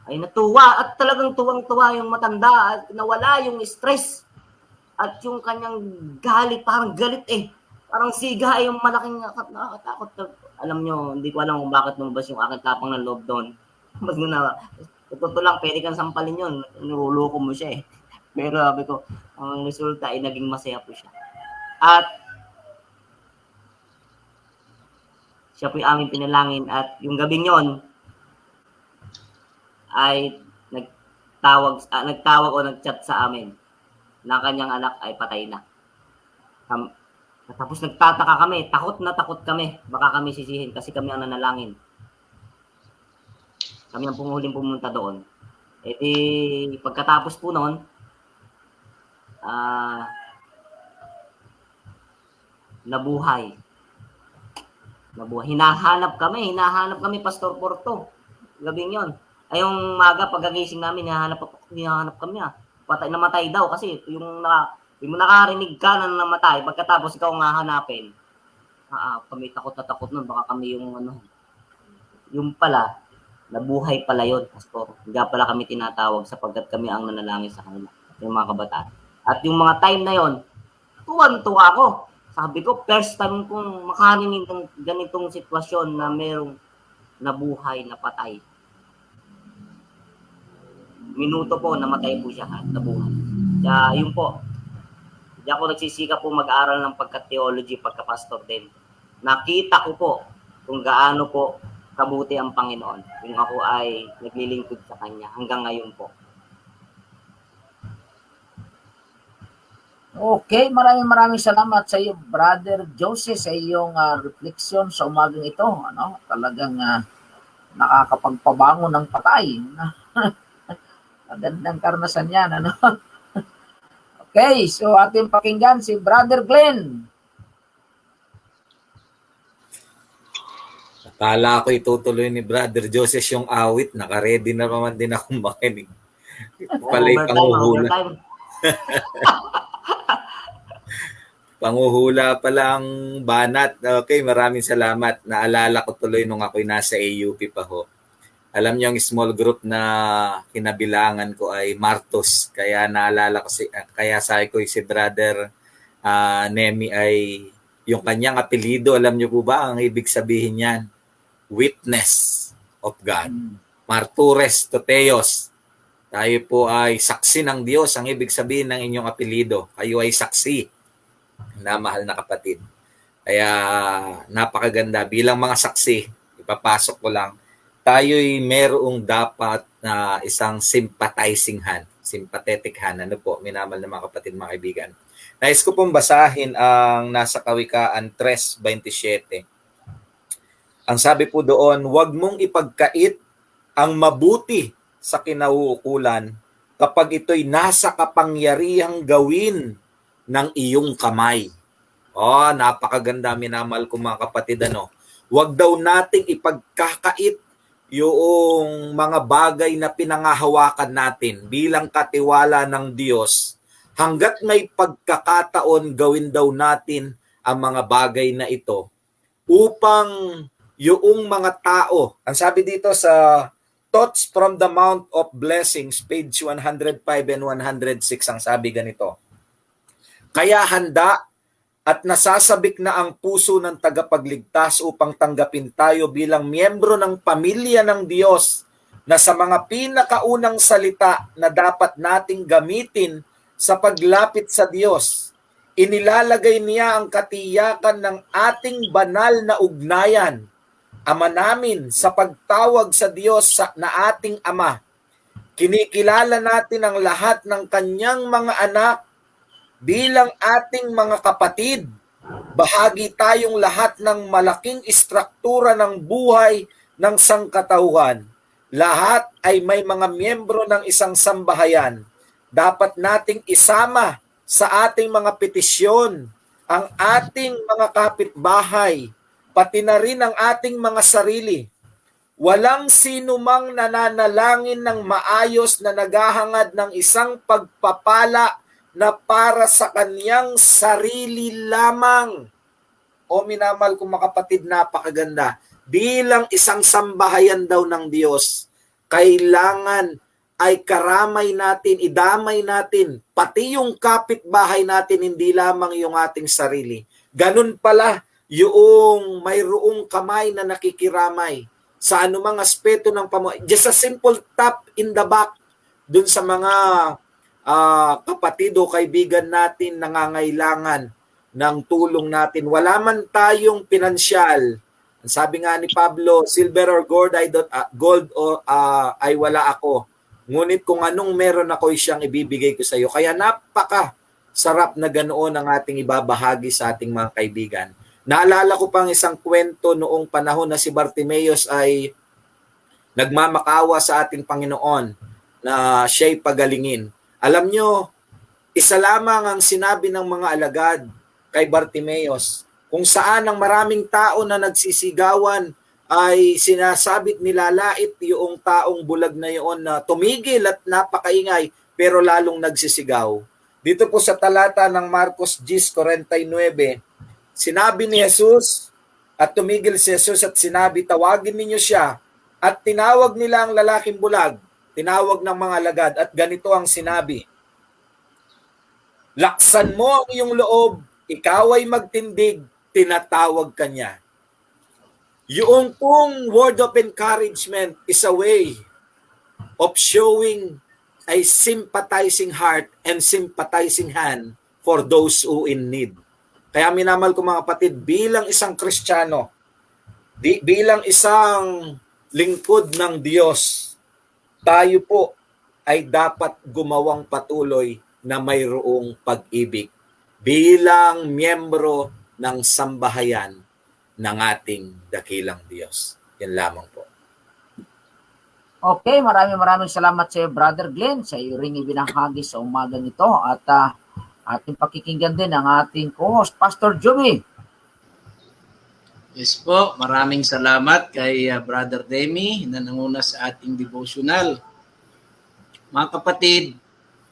S5: Ay natuwa at talagang tuwang-tuwa yung matanda at nawala yung stress at yung kanyang galit, parang galit parang siga yung malaking nakakatakot. Alam nyo, hindi ko alam kung bakit lumabas yung aking tapang ng loob doon. Mas totoo lang, pwede kang sampalin yun, niluloko mo siya Pero sabi ko, ang resulta ay naging masaya po siya. At siya po yung aming pinalangin at yung gabing yon ay nagtawag o nagchat sa amin na kanyang anak ay patay na. Tapos nagtataka kami, takot na takot kami. Baka kami sisihin kasi kami ang nanalangin. Kami ang huling pumunta doon. Pagkatapos po noon, nabuhay. Hinahanap kami, Pastor Porto. Gabing yon. Ay yung maga pagkagising namin, hinahanap kami namatay daw kasi yung nakarinig ka na namatay, pagkatapos ikaw ang hahanapin. Kami takot na takot nun, baka kami yung pala, nabuhay pala yun, Pastor. Hindi pala kami tinatawag sapagkat kami ang nanalangin sa kanila, yung mga kabataan. At yung mga time na yon, tuwan-tuwa ako. Sabi ko, first time kong makarinig ng ganitong sitwasyon na merong nabuhay, napatay. Minuto po, namatay po siya at nabuhay. Kaya yun po, hindi ako nagsisika po mag-aral ng pagka-theology, pagka-pastor din. Nakita ko po kung gaano po kabuti ang Panginoon. Kung ako ay naglilingkod sa Kanya hanggang ngayon po.
S3: Okay, maraming salamat sa iyo, Brother Joseph, sa iyong refleksyon sa umagang ito. Talagang nakakapagpabangon ng patay. Magandang karanasan yan. Okay, so ating pakinggan si Brother Glenn.
S6: Akala ko itutuloy ni Brother Joseph yung awit. Naka-ready na naman din akong makinig. Pala'y panguhula. Panguhula pa lang banat. Okay, maraming salamat. Naalala ko tuloy nung ako'y nasa AUP pa ho. Alam niyo, yung small group na kinabilangan ko ay Martos. Kaya naalala ko kaya sabi ko si Brother Nemi ay yung kanyang apelido, alam niyo po ba ang ibig sabihin niyan? Witness of God. Martures Toteos. Tayo po ay saksi ng Diyos. Ang ibig sabihin ng inyong apelido, kayo ay saksi na mahal na kapatid. Kaya napakaganda. Bilang mga saksi, ipapasok ko lang, tayo'y merong dapat na isang sympathizing hand, sympathetic hand. Ano po, minamahal na mga kapatid, mga kaibigan. Nais ko pong basahin ang nasa Kawikaan 3:27. Ang sabi po doon, huwag mong ipagkait ang mabuti sa kinauukulan kapag ito'y nasa kapangyarihang gawin ng iyong kamay. Oh, napakaganda, minamahal ko mga kapatid. Huwag daw nating ipagkakait yung mga bagay na pinangahawakan natin bilang katiwala ng Diyos. Hanggat may pagkakataon, gawin daw natin ang mga bagay na ito upang yung mga tao, ang sabi dito sa Thoughts from the Mount of Blessings, page 105 and 106, ang sabi ganito, kaya handa at nasasabik na ang puso ng tagapagligtas upang tanggapin tayo bilang miyembro ng pamilya ng Diyos na sa mga pinakaunang salita na dapat nating gamitin sa paglapit sa Diyos. Inilalagay niya ang katiyakan ng ating banal na ugnayan, Ama namin, sa pagtawag sa Diyos na ating Ama. Kinikilala natin ang lahat ng kanyang mga anak bilang ating mga kapatid. Bahagi tayong lahat ng malaking istruktura ng buhay ng sangkatauhan. Lahat ay may mga miyembro ng isang sambahayan. Dapat nating isama sa ating mga petisyon ang ating mga kapitbahay, pati na rin ang ating mga sarili. Walang sino mang nananalangin ng maayos na naghahangad ng isang pagpapala na para sa kanyang sarili lamang. O minamahal kong mga kapatid, napakaganda. Bilang isang sambahayan daw ng Diyos, kailangan ay karamay natin, idamay natin, pati yung kapitbahay natin, hindi lamang yung ating sarili. Ganun pala yung mayroong kamay na nakikiramay sa anumang aspeto ng pamumuhay. Just a simple tap in the back dun sa mga kapatid o kaibigan natin nangangailangan ng tulong natin. Wala man tayong pinansyal. Sabi nga ni Pablo, silver or gold ay wala ako. Ngunit kung anong meron ako, siyang ibibigay ko sa iyo. Kaya napaka sarap na ganoon ang ating ibabahagi sa ating mga kaibigan. Naalala ko pang isang kwento noong panahon na si Bartimeus ay nagmamakawa sa ating Panginoon na siya'y pagalingin. Alam nyo, isa lamang ang sinabi ng mga alagad kay Bartimeus, kung saan ang maraming tao na nagsisigawan ay sinasabit, nilalait yung taong bulag na yun na tumigil at napakaingay pero lalong nagsisigaw. Dito po sa talata ng Marcos 10:49, sinabi ni Jesus at tumigil si Jesus at sinabi, tawagin ninyo siya. At tinawag nila ang lalaking bulag, tinawag ng mga alagad at ganito ang sinabi, laksan mo ang iyong loob, ikaw ay magtindig, tinatawag ka niya. Yung pong word of encouragement is a way of showing a sympathizing heart and sympathizing hand for those who in need. Kaya minamahal ko mga kapatid, bilang isang Kristiyano, bilang isang lingkod ng Diyos, tayo po ay dapat gumawang patuloy na mayroong pag-ibig bilang miyembro ng sambahayan ng ating dakilang Diyos. Yan lamang po.
S3: Okay, maraming salamat sa iyo, Brother Glenn, sa iyo ring ibinahagi sa umaga nito at ating pakikinggan din ang ating co-host, Pastor Joey.
S4: Yes po, maraming salamat kay Brother Demi na nanguna sa ating devotional. Mga kapatid,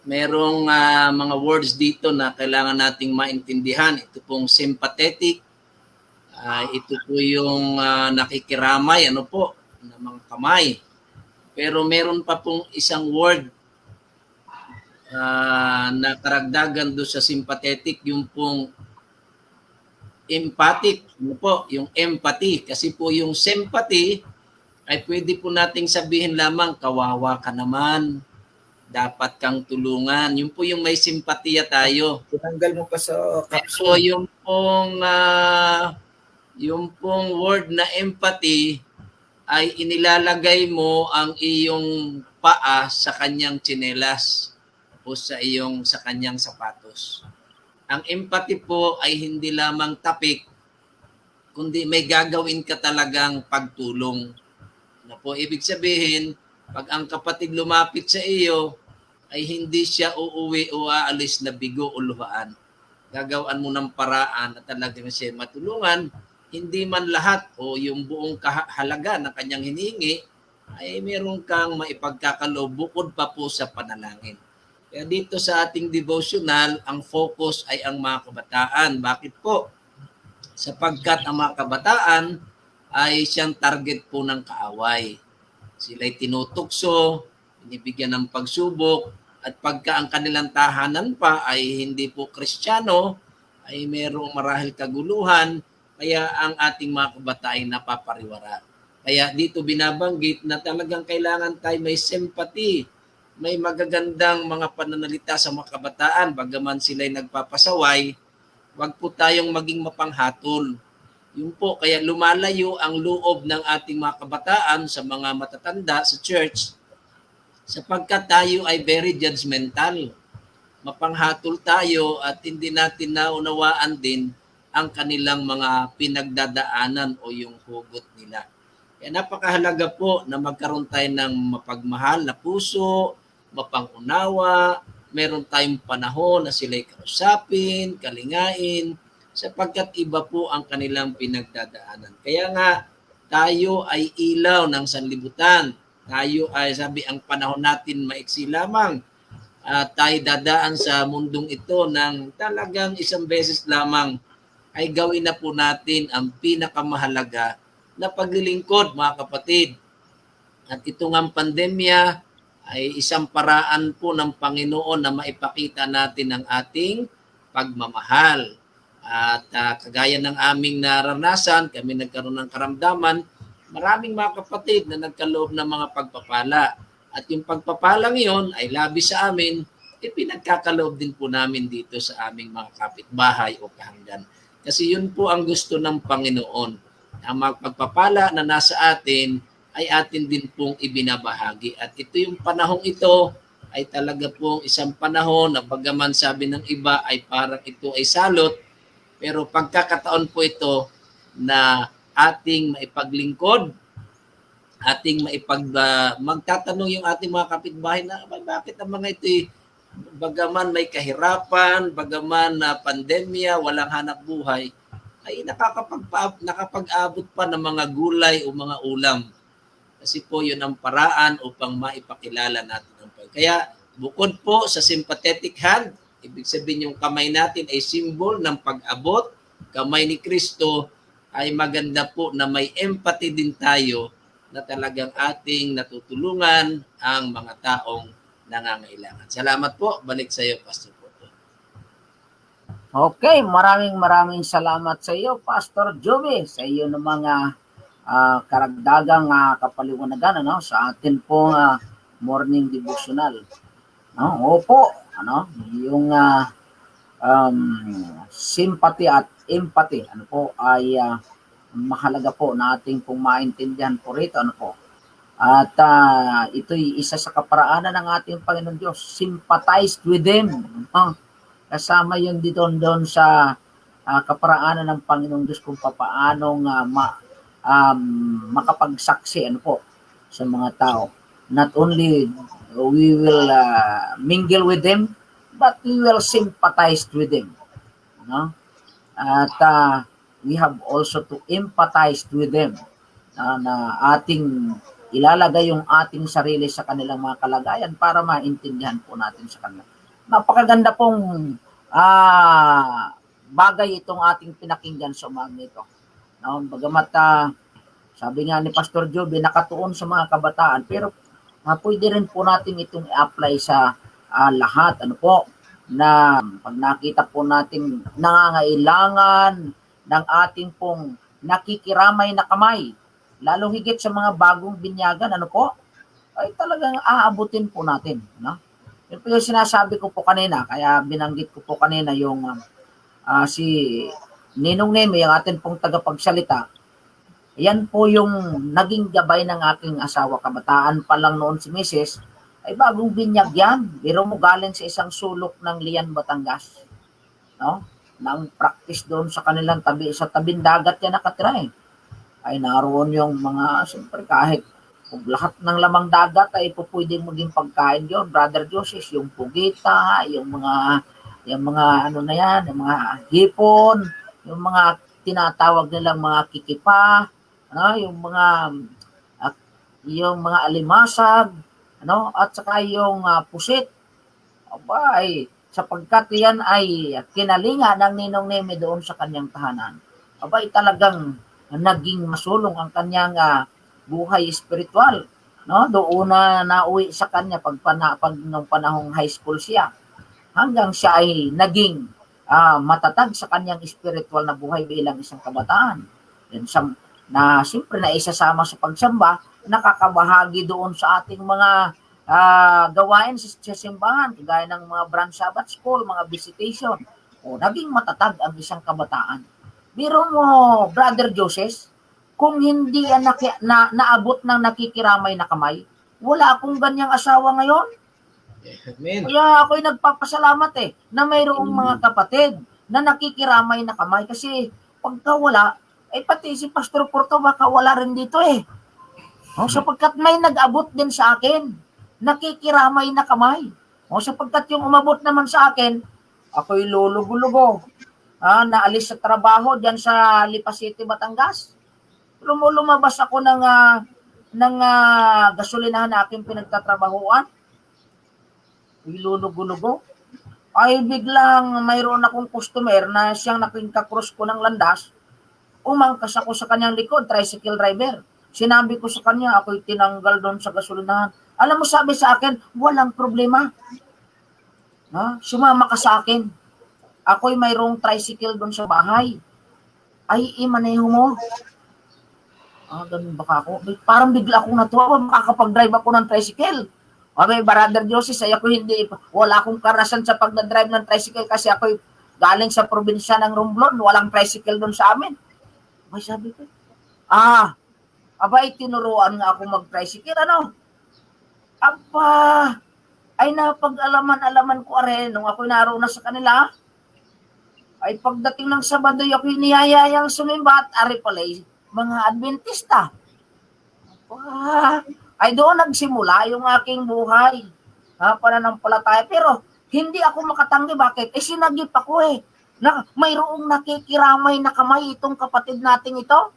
S4: merong mga words dito na kailangan nating maintindihan. Ito pong sympathetic, ito po yung nakikiramay, ng mga kamay. Pero meron pa pong isang word na karagdagan do sa sympathetic, yung pong empathic, ano po, yung empathy. Kasi po yung sympathy ay pwede po nating sabihin lamang, kawawa ka naman, dapat kang tulungan. Yun po yung may simpatiya tayo.
S6: Tinanggal mo pa sa
S4: So
S6: caption.
S4: yung pong word na empathy ay inilalagay mo ang iyong paa sa kanyang tsinelas o sa kanyang sapatos. Ang empathy po ay hindi lamang tapik, kundi may gagawin ka talagang pagtulong. Na po ibig sabihin, pag ang kapatid lumapit sa iyo, ay hindi siya uuwi o aalis na bigo o luhaan. Gagawin mo ng paraan na talagang siya matulungan, hindi man lahat o yung buong halaga ng kanyang hinihingi, ay meron kang maipagkakaloob bukod pa po sa panalangin. Kaya dito sa ating devotional, ang focus ay ang mga kabataan. Bakit po? Sapagkat ang mga kabataan ay siyang target po ng kaaway. Sila'y tinutukso, binibigyan ng pagsubok, at pagka ang kanilang tahanan pa ay hindi po Kristiyano, ay merong marahil kaguluhan, kaya ang ating mga kabataan ay napapariwara. Kaya dito binabanggit na talagang kailangan tayo may sympathy, may magagandang mga pananalita sa mga kabataan, bagaman sila'y nagpapasaway, wag po tayong maging mapanghatol. Yun po, kaya lumalayo ang loob ng ating mga kabataan sa mga matatanda sa church, sapagkat tayo ay very judgmental. Mapanghatol tayo at hindi natin naunawaan din ang kanilang mga pinagdadaanan o yung hugot nila. Kaya napakahalaga po na magkaroon tayo ng mapagmahal na puso, mapangunawa, meron tayong panahon na sila'y kausapin, kalingain, sapagkat iba po ang kanilang pinagdadaanan. Kaya nga, tayo ay ilaw ng sanlibutan. Tayo ay, sabi, ang panahon natin maiksi lamang. Tayo dadaan sa mundong ito ng talagang isang beses lamang ay gawin na po natin ang pinakamahalaga na paglilingkod, mga kapatid. At ito nga pandemya ay isang paraan po ng Panginoon na maipakita natin ang ating pagmamahal. At kagaya ng aming naranasan, kami nagkaroon ng karamdaman, maraming mga kapatid na nagkaloob ng mga pagpapala. At yung pagpapalang iyon ay labi sa amin, pinagkakaloob din po namin dito sa aming mga kapitbahay o kahanggan. Kasi yun po ang gusto ng Panginoon. Ang magpagpapala na nasa atin ay atin din pong ibinabahagi. At ito yung panahong ito ay talaga pong isang panahon na bagaman sabi ng iba ay parang ito ay salot, pero pagkakataon po ito na ating maipaglingkod, ating magtatanong yung ating mga kapitbahay na bakit ang mga ito bagaman may kahirapan, bagaman na pandemya, walang hanap buhay, ay nakapag-abot pa ng mga gulay o mga ulam. Kasi po yun ang paraan upang maipakilala natin ang Panginoon. Kaya bukod po sa sympathetic hand, ibig sabihin yung kamay natin ay symbol ng pag-abot, kamay ni Kristo ay maganda po na may empathy din tayo na talagang ating natutulungan ang mga taong nangangailangan. Salamat po. Balik sa iyo, Pastor Porto.
S3: Okay, maraming salamat sa iyo, Pastor Joby, sa iyo ng mga karagdagang kapaliwanagan sa atin pong morning devotional. Opo, yung sympathy at empathy ay mahalaga po na ating pong maintindihan po rito. At ito'y isa sa kaparaanan ng ating Panginoon Diyos. Sympathize with them. Kasama yun dito doon sa kaparaanan ng Panginoon Diyos kung papaanong makapagsaksi sa mga tao. Not only we will mingle with them, but we will sympathize with them. At we have also to empathize with them na ating ilalagay yung ating sarili sa kanilang mga kalagayan para maintindihan po natin sa kanila. Napakaganda pong bagay itong ating pinakinggan sa umaga nito. Bagamat sabi nga ni Pastor Joby, nakatuon sa mga kabataan, pero pwede rin po natin itong i-apply sa lahat. Na pag nakita po natin nangangailangan, ng ating pong nakikiramay na kamay, lalong higit sa mga bagong binyagan, ano po, ay talagang aabutin po natin. No? Yun po yung sinasabi ko po kanina, kaya binanggit ko po kanina yung si Ninong Neme, yung atin pong tagapagsalita. Yan po yung naging gabay ng aking asawa. Kabataan pa lang noon si Mrs. ay bagong binyag yan. Biro mo galing sa isang sulok ng Lian, Batangas. No? Nang practice doon sa kanilang sa tabing dagat yan nakatira eh. Ay naroon yung mga, siyempre kahit kung lahat ng lamang dagat ay pwedeng maging pagkain yun, Brother Joseph, yung pugita, yung mga ano na yan, yung mga hipon, yung mga tinatawag nilang mga kikipa, ano, yung mga alimasag, ano, at saka yung pusit. Aba, ay sapagkat yan ay kinalinga ng Ninong Neme doon sa kanyang tahanan. Aba, ay talagang naging masulong ang kanyang buhay espiritual. No? Doon na nauwi sa kanya pag nung panahong high school siya. Hanggang siya ay naging matatag sa kanyang espiritual na buhay bilang isang kabataan. Na siyempre na isasama sa pagsamba, nakakabahagi doon sa ating mga gawain sa simbahan, kagaya ng mga branch Sabbath school, mga visitation. O, naging matatag ang isang kabataan. Biro mo, Brother Joseph, kung hindi yan naabot ng nakikiramay na kamay, wala akong ganyang asawa ngayon.
S4: Amen.
S3: Kaya ako'y nagpapasalamat na mayroong mga kapatid na nakikiramay na kamay. Kasi pagka wala, pati si Pastor Porto baka wala rin dito O, sapagkat may nag-abot din sa akin, nakikiramay na kamay. O, sapagkat yung umabot naman sa akin, ako'y lulugo-lugo. Naalis sa trabaho diyan sa Lipa City, Batangas. Lumabas ako ng gasolinahan na aking pinagtatrabahuan. Ilulugo-lugo. Ay biglang mayroon akong customer na siyang nakingka-cross ko ng landas. Umangkas ako sa kanyang likod, tricycle driver. Sinabi ko sa kanya, ako'y tinanggal doon sa gasolinahan. Alam mo, sabi sa akin, walang problema. Sumama ka sa akin. Ako'y mayroong tricycle doon sa bahay. Ay, imaneho mo. Ganun baka ako. Parang bigla akong natuwa, makakapag-drive ako ng tricycle. Brother Joseph, wala akong karasan sa pag-drive ng tricycle kasi ako'y galing sa probinsya ng Romblon, walang tricycle doon sa amin. May sabi ko, tinuruan nga ako mag-tricycle, ano? Ay napag-alaman ko rin, nung ako'y naroon na sa kanila, ay pagdating ng Sabado, ako'y niyayayang sumimba at ari pala'y mga Adventista. Ay doon nagsimula yung aking buhay. Pananampalataya. Pero hindi ako makatanggi. Bakit? Sinagip ako na mayroong nakikiramay na kamay itong kapatid nating ito.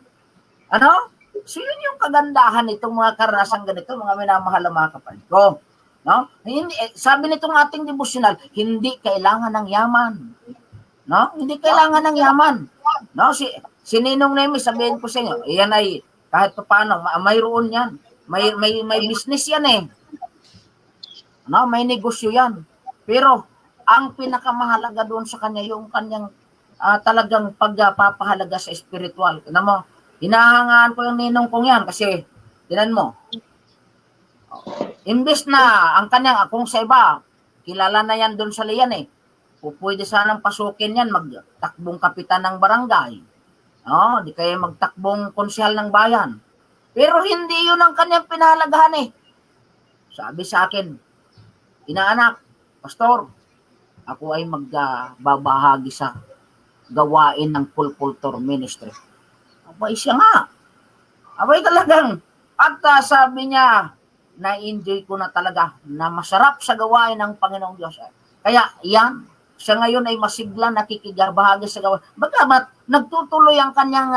S3: Ano? So yun yung kagandahan itong mga karanasang ganito, mga minamahal na mga kapatid ko. No? Sabi nitong ating devotional, hindi kailangan ng yaman. No? Hindi kailangan ng yaman. No? Si Ninong Neme, sabihin ko sa inyo, yan ay kahit paano, mayroon yan. May business yan No, may negosyo yan. Pero ang pinakamahalaga doon sa kanya yung kanyang talagang pagpapahalaga sa spiritual. Tignan mo, hinahangaan ko yung ninong kong yan kasi tignan mo. Imbes na ang kanyang kung sa iba, kilala na yan doon sa Lian pwede sanang pasukin yan, magtakbong kapitan ng barangay. Di kaya magtakbong konsyal ng bayan. Pero hindi yun ang kanyang pinahalagahan Sabi sa akin, inaanak, pastor, ako ay magbabahagi sa gawain ng Pulpultor Ministry. Abay siya nga. Abay talagang. At sabi niya, na-enjoy ko na talaga na masarap sa gawain ng Panginoong Diyos. Kaya yan, siya ngayon ay masigla nakikibahagi sa gawain. Bagamat nagtutuloy ang kanyang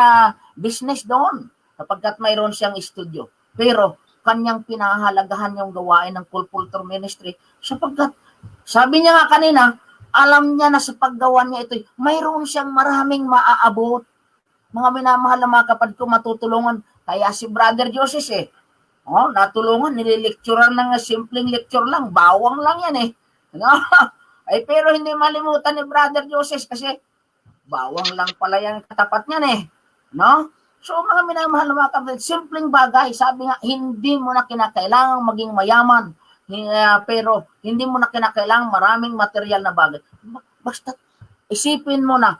S3: business doon. Sapagkat mayroon siyang studio. Pero kanyang pinahalagahan yung gawain ng Pulpultor Ministry sapagkat sabi niya nga kanina, alam niya na sa paggawa niya ito, mayroon siyang maraming maaabot. Mga minamahal na mga kapatid ko, matutulungan. Kaya si Brother Joseph natulungan, nililecturean ng simpleng lecture lang, bawang lang yan Pero hindi malimutan ni Brother Joseph kasi bawang lang pala yan katapat niyan eh. No? So mga minamahal na mga kapatid, simpleng bagay, sabi nga, hindi mo na kinakailangang maging mayaman, pero hindi mo na kinakailangang maraming material na bagay. Basta isipin mo na,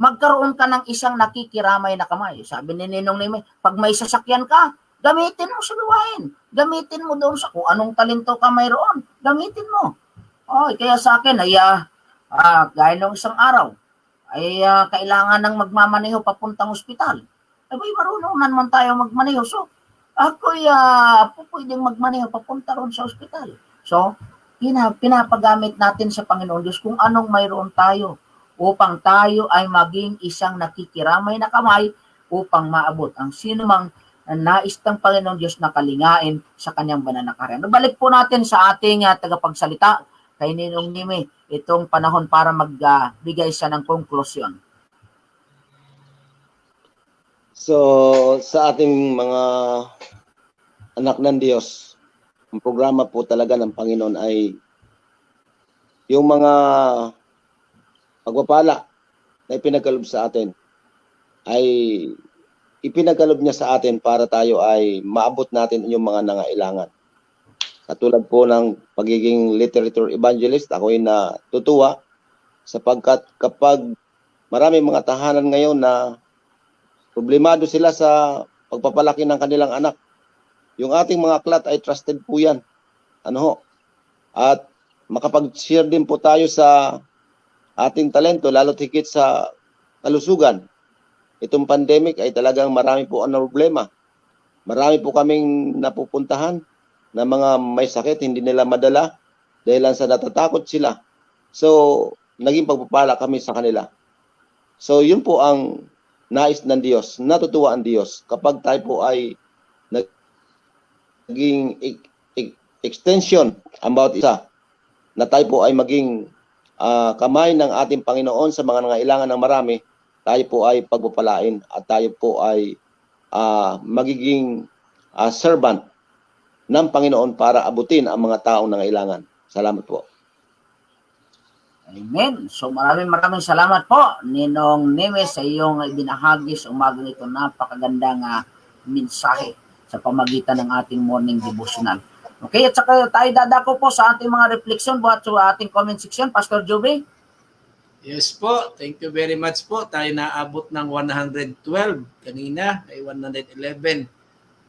S3: magkaroon ka ng isang nakikiramay na kamay. Sabi ni Ninong Neme, pag may sasakyan ka, gamitin mo sa luwain. Gamitin mo doon sa kung anong talento ka mayroon. Gamitin mo. Kaya sa akin ay gaya ng isang araw, ay kailangan ng magmamaneho papuntang ospital. Ay, marunong naman tayo magmaneho. So, ako'y pwedeng magmaneho papunta ron sa ospital. So, pinapagamit natin sa Panginoon Diyos kung anong mayroon tayo upang tayo ay maging isang nakikiramay na kamay upang maabot ang sinumang nais ng Panginoon Diyos na kalingain sa kanyang banal na karya. Balik po natin sa ating tagapagsalita kay Ninong Neme itong panahon para magbigay siya ng konklusyon.
S8: So, sa ating mga anak ng Diyos, ang programa po talaga ng Panginoon ay yung mga pagpapala na ipinagkalob sa atin ay ipinagkalob niya sa atin para tayo ay maabot natin yung mga nangailangan. Katulad po ng pagiging literature evangelist, ako'y natutuwa sapagkat kapag marami mga tahanan ngayon na problemado sila sa pagpapalaki ng kanilang anak, yung ating mga aklat ay trusted po yan. At makapag-share din po tayo sa ating talento, lalo't higit sa kalusugan. Itong pandemic ay talagang marami po ang problema. Marami po kaming napupuntahan na mga may sakit, hindi nila madala dahil lang sa natatakot sila. So, naging pagpapala kami sa kanila. So, yun po ang nais ng Diyos. Natutuwa ang Diyos kapag tayo po ay naging extension about isa, na tayo po ay maging kamay ng ating Panginoon sa mga nangailangan ng marami, tayo po ay pagpapalain at tayo po ay magiging servant ng Panginoon para abutin ang mga taong nangailangan. Salamat po.
S3: Amen. So maraming salamat po, Ninong Neme, sa iyong ibinahagi sa umagang ito. Napakagandang mensahe sa pamagitan ng ating morning devotional. Okay, at saka tayo dadako po sa ating mga reflection buhat sa ating comment section. Pastor Joby?
S4: Yes po, thank you very much po. Tayo naabot ng 112 kanina, ay 111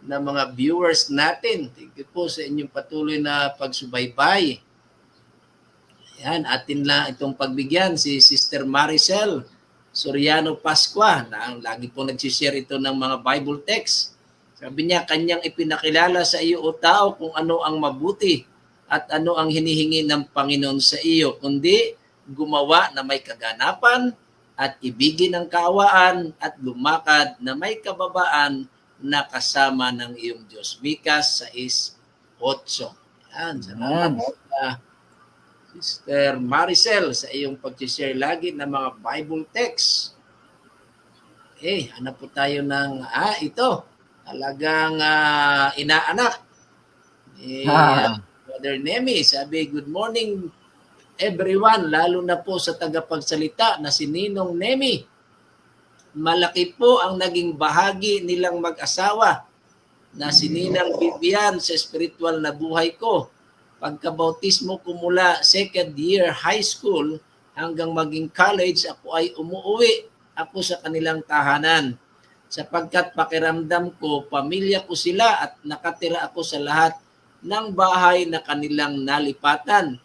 S4: na mga viewers natin. Thank you po sa inyong patuloy na pagsubaybay. Yan, atin lang itong pagbigyan si Sister Maricel Soriano Pascua na ang lagi po nagsishare ito ng mga Bible text. Sabi niya, kanyang ipinakilala sa iyo o tao kung ano ang mabuti at ano ang hinihingi ng Panginoon sa iyo, kundi gumawa na may kaganapan at ibigin ang kaawaan at lumakad na may kababaan na kasama ng iyong Diyos. Mikas 6:8. Yan, salamat Sister Maricel sa iyong pag-share lagi ng mga Bible text. Hanap po tayo ng ito. Talagang inaanak. Brother Nemi, sabi, good morning everyone, lalo na po sa tagapagsalita na si Ninong Nemi. Malaki po ang naging bahagi nilang mag-asawa na si Ninang Vivian sa spiritual na buhay ko. Pagkabautismo ko mula second year high school hanggang maging college, ako ay umuwi ako sa kanilang tahanan. Sapagkat pakiramdam ko, pamilya ko sila at nakatira ako sa lahat ng bahay na kanilang nalipatan.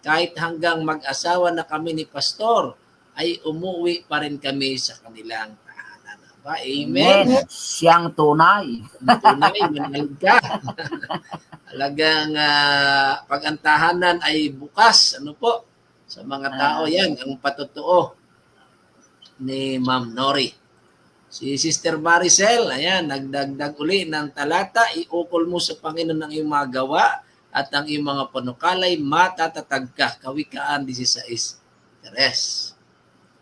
S4: Kahit hanggang mag-asawa na kami ni Pastor, ay umuwi pa rin kami sa kanilang tahanan. Amen.
S3: Siyang tunay.
S4: Tunay, manalig ka. Talagang pag ang tahanan ay bukas, sa mga tao yan, ang patotoo ni Ma'am Nori. Si Sister Maricel, ayan, nagdagdag uli ng talata, iukol mo sa Panginoon ng iyong mga gawa at ang iyong mga panukalay, matatatag ka. Kawikaan 16:3.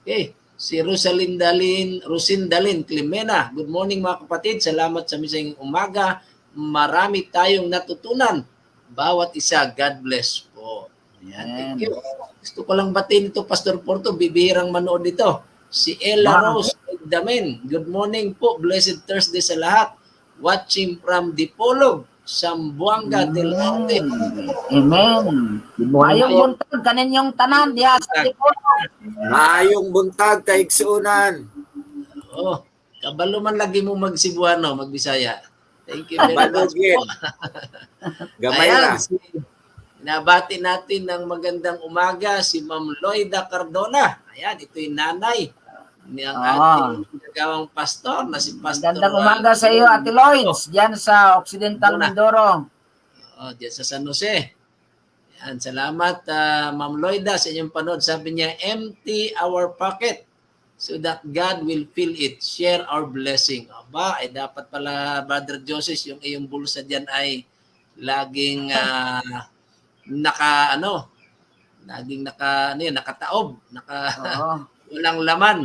S4: Okay, si Rosindalin Climena. Good morning mga kapatid, salamat sa misang umaga. Marami tayong natutunan. Bawat isa, God bless po. Ayan,
S3: Ayan.
S4: thank you. Gusto ko lang batiin ito, Pastor Porto, bibihirang manood dito. Si Ella
S3: Wow.
S4: Rose Damen. Good morning po. Blessed Thursday sa lahat. Watching from Dipolog, Sambuanga del Norte.
S3: Amen.
S5: Good morning
S3: Ayong
S5: po.
S3: yung kanin yung tanan diha sa Dipolo.
S6: Maayong buntag kay Igsuunan.
S4: Oh, kabalo man lagi mo mag-Cebuano, mag-Bisaya. Thank you very much
S6: Balugin.
S4: po.
S6: Gamay
S4: Ayan,
S6: na.
S4: nabati natin ng magandang umaga si Ma'am Loida Cardona. Ayan, ito yung nanay ng ating gagawang pastor na si Pastor.
S3: Magandang umaga sa iyo, Ate Lloyds, diyan sa Occidental
S4: Muna.
S3: Mindoro.
S4: Diyan sa San Jose. Ayan, salamat Ma'am Loida sa inyong panood. Sabi niya, empty our pocket so that God will fill it. Share our blessing. Aba, ay dapat pala, Brother Joseph, yung iyong bulsa dyan ay laging nakataob,
S3: Oo.
S4: walang laman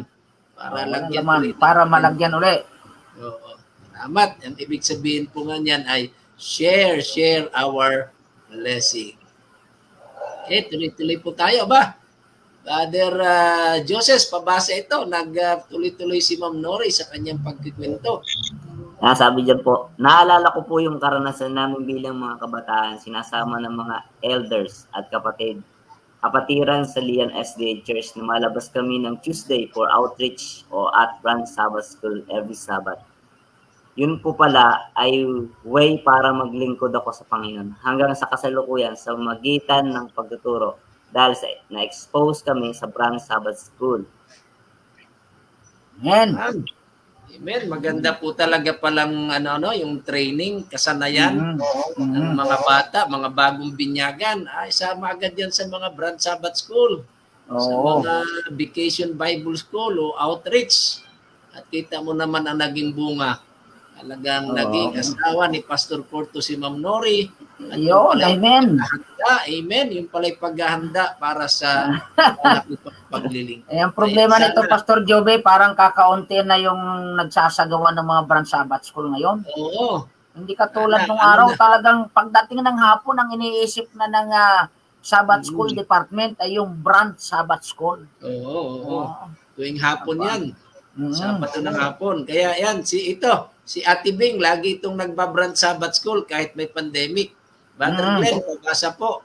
S4: para
S3: Walang
S4: lagyan
S3: laman,
S4: ulit.
S3: para malagyan uli.
S4: Oo. Salamat. Ang ibig sabihin po nga niyan ay share our blessing. Tuloy-tuloy po tayo ba? Brother Joseph, pabasa ito. Nagtuloy-tuloy si Ma'am Nori sa kanyang pagkikwento.
S5: Sabi dyan po, naalala ko po yung karanasan namin bilang mga kabataan, sinasama ng mga elders at kapatiran sa Lian SDA Church na malabas kami ng Tuesday for outreach o at Branch Sabbath School every Sabbath. Yun po pala ay way para maglingkod ako sa Panginoon hanggang sa kasalukuyan sa magitan ng pagtuturo dahil na-expose kami sa Branch Sabbath School.
S3: Amen.
S4: Amen. Maganda po talaga palang yung training, kasanayan ng mga bata, mga bagong binyagan. Ay, sama agad yan sa mga Branch Sabbath School, sa
S3: Oo.
S4: mga Vacation Bible School o outreach. At kita mo naman ang naging bunga. Talagang naging asawa ni Pastor Porto si Ma'am Nori. At
S3: Yun, amen.
S4: Amen. Yung pala'y paghahanda para sa malaki paglilingkod.
S3: Ang problema
S4: Ayan,
S3: nito, Pastor Jobe, parang kakaunti na yung nagsasagawa ng mga Branch Sabbath School ngayon.
S4: Oo.
S3: Hindi katulad nung
S4: Ano
S3: araw,
S4: na?
S3: talagang pagdating ng hapon, ang iniisip na ng Sabbath School Department ay yung Branch Sabbath School.
S4: Oo. Tuwing hapon yan.
S3: Mm.
S4: Sabado ng hapon. Kaya yan, si Ate Bing, lagi itong nagbabranch Sabbath School kahit may pandemic. Brother Glenn, pabasa po.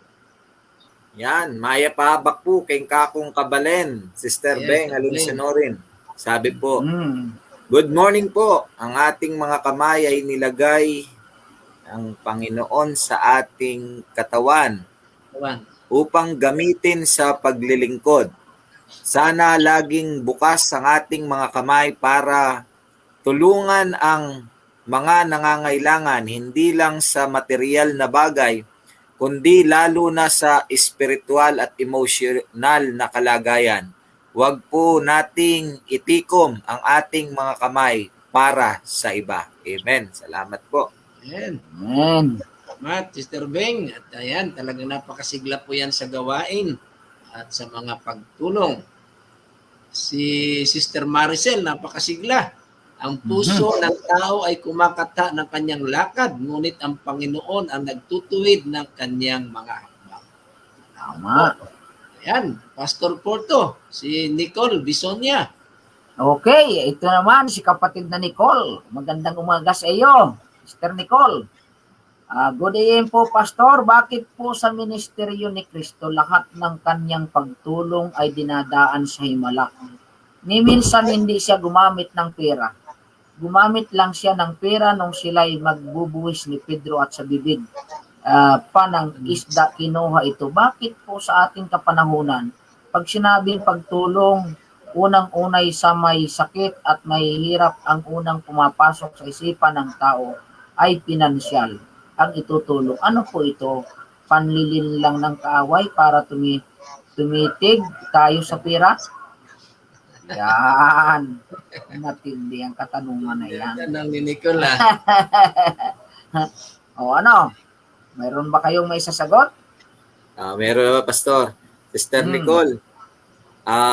S6: Yan, Maya Pabak po kay Kakong Kabalen, Sister
S4: Yes,
S6: Beng,
S4: Sister
S6: Alun
S4: Beng.
S6: Sonorin. Sabi po,
S3: Mm.
S6: good morning po. Ang ating mga kamay ay nilagay ng Panginoon sa ating katawan
S4: Juan.
S6: upang gamitin sa paglilingkod. Sana laging bukas ang ating mga kamay para tulungan ang mga nangangailangan hindi lang sa material na bagay, kundi lalo na sa espiritual at emotional na kalagayan. Huwag po nating itikom ang ating mga kamay para sa iba. Amen. Salamat po.
S4: Ayan.
S3: Amen.
S4: Salamat, Sister Beng. At ayan, talagang napakasigla po yan sa gawain at sa mga pagtulong. Si Sister Maricel, napakasigla. Ang puso ng tao ay kumakata ng kanyang lakad, ngunit ang Panginoon ang nagtutuwid ng kanyang mga hakbang.
S3: Tama.
S4: Ayan, Pastor Porto, si Nicole Bisonia.
S3: Okay, ito naman si kapatid na Nicole. Magandang umaga sa iyo, Sister Nicole. Good evening po, Pastor. Bakit po sa ministeryo ni Cristo lahat ng kanyang pagtulong ay dinadaan sa himala? Ni minsan hindi siya gumamit ng pera. Gumamit lang siya ng pera nung sila'y magbubuwis ni Pedro at sa bibig pa ng isda kinuha ito. Bakit po sa ating kapanahunan, pag sinabing pagtulong, unang-unay sa may sakit at may hirap ang unang pumapasok sa isipan ng tao ay pinansyal ang itutulong. Ano po ito? Panlilin lang ng kaaway para tumitig tayo sa pera? Yan. Matindi ang katanungan na yan.
S4: Yan ang ni Nicole.
S3: O ano? Mayroon ba kayong may sasagot?
S6: Meron ba, Pastor? Sister Nicole,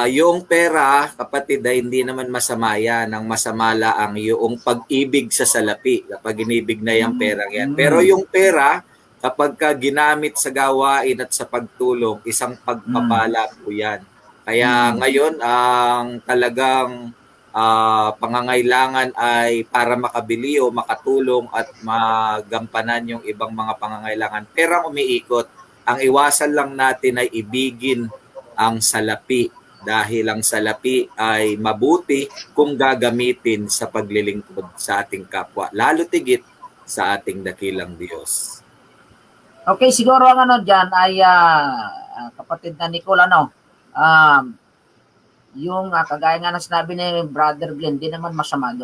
S6: yung pera, kapatid, ay hindi naman masama yan. Ang masama lang yung pag-ibig sa salapi. Kapag inibig na yung pera yan. Pero yung pera, kapag ka ginamit sa gawain at sa pagtulong, isang pagpapala po yan. Kaya ngayon, ang talagang pangangailangan ay para makabili o makatulong at magampanan yung ibang mga pangangailangan. Perang umiikot. Ang iwasan lang natin ay ibigin ang salapi dahil ang salapi ay mabuti kung gagamitin sa paglilingkod sa ating kapwa, lalo tigit sa ating dakilang Diyos.
S3: Okay, siguro ang ano dyan ay kapatid na Nicole, yung kagaya nga na sinabi ni Brother Glenn, di naman masama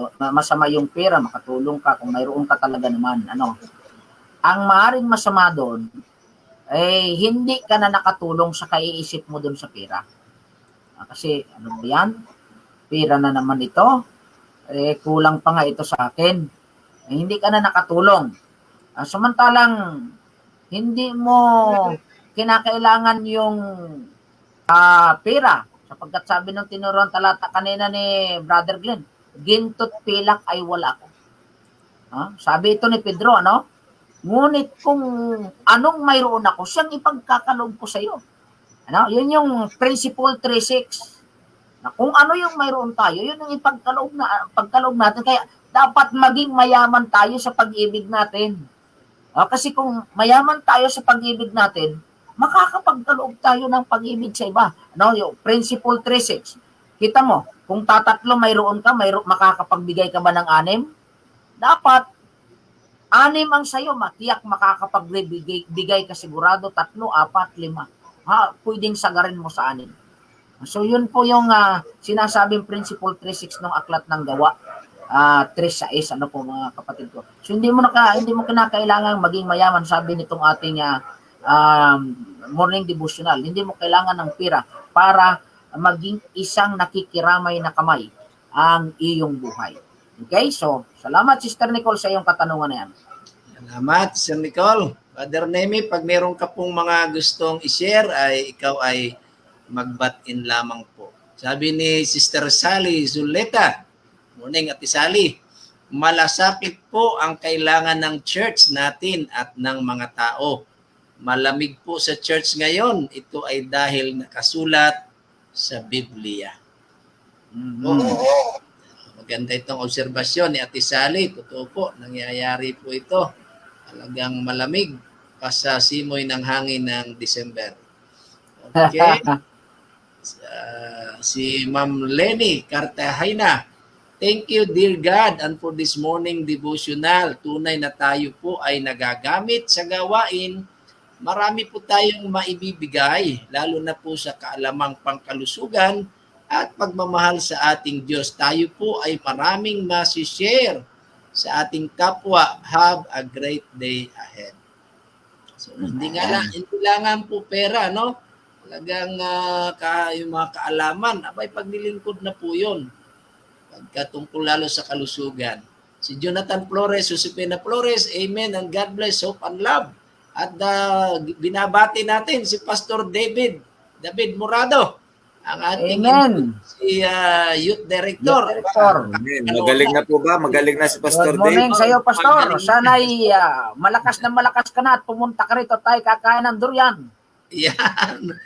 S3: yung pera, makatulong ka kung mayroon ka talaga naman. Ang maaaring masama doon, hindi ka na nakatulong sa kaiisip mo doon sa pera. Kasi ano ba yan? Pera na naman ito. Kulang pa nga ito sa akin. Hindi ka na nakatulong. Samantalang hindi mo kinakailangan yung pera. Sapagkat sabi ng tinuruan talata kanina ni Brother Glenn, ginto't pilak ay wala ko. Sabi ito ni Pedro, ngunit kung anong mayroon ako, siyang ipagkakaloob ko sa iyo. Yun yung principle 3.6. Kung ano yung mayroon tayo, yun yung pagkaloob natin. Kaya dapat maging mayaman tayo sa pag-ibig natin. Kasi kung mayaman tayo sa pag-ibig natin, makakapagkaloob tayo ng pag-ibig sa iba. Yung principle 3.6. Kita mo, kung tatatlo mayroon ka, makakapagbigay ka ba ng 6? Dapat 6 ang sayo, matiyak makakapagbigay ka sigurado 3, 4, 5. Pwedeng sagarin mo sa 6. So yun po yung sinasabing principle 3.6 ng aklat ng gawa. 3.6, po mga kapatid ko. So hindi mo kinakailangan maging mayaman, sabi nitong ating morning devotional. Hindi mo kailangan ng pera para maging isang nakikiramay na kamay ang iyong buhay. Okay? So, salamat Sister Nicole sa iyong katanungan na yan.
S4: Salamat, Sir Nicole. Brother Nemi, pag meron ka pong mga gustong i-share, ikaw ay mag-bat-in lamang po. Sabi ni Sister Sally Zuleta, morning Ate Sally, malasakit po ang kailangan ng church natin at ng mga tao. Malamig po sa church ngayon. Ito ay dahil nakasulat sa Biblia. Maganda itong obserbasyon ni Ate Sally. Totoo po, nangyayari po ito. Talagang malamig pa sa simoy ng hangin ng December. Okay. Si Ma'am Lenny Cartagena, thank you dear God and for this morning devotional. Tunay na tayo po ay nagagamit sa gawain. Marami po tayong maibibigay, lalo na po sa kaalamang pangkalusugan at pagmamahal sa ating Diyos. Tayo po ay maraming masishare sa ating kapwa. Have a great day ahead. So, hindi lang po pera, Talagang yung mga kaalaman, paglilingkod na po yun. Pagkatungkol lalo sa kalusugan. Si Jonathan Flores, Josepina Flores, amen, and God bless, hope and love. At binabati natin si Pastor David Morado, ang ating youth director.
S6: Amen. Magaling na po ba? Magaling na si Pastor David.
S3: Good morning sa iyo, Pastor. Sana'y malakas na malakas ka na at pumunta ka rito tayo kakain ng durian.
S4: Yan.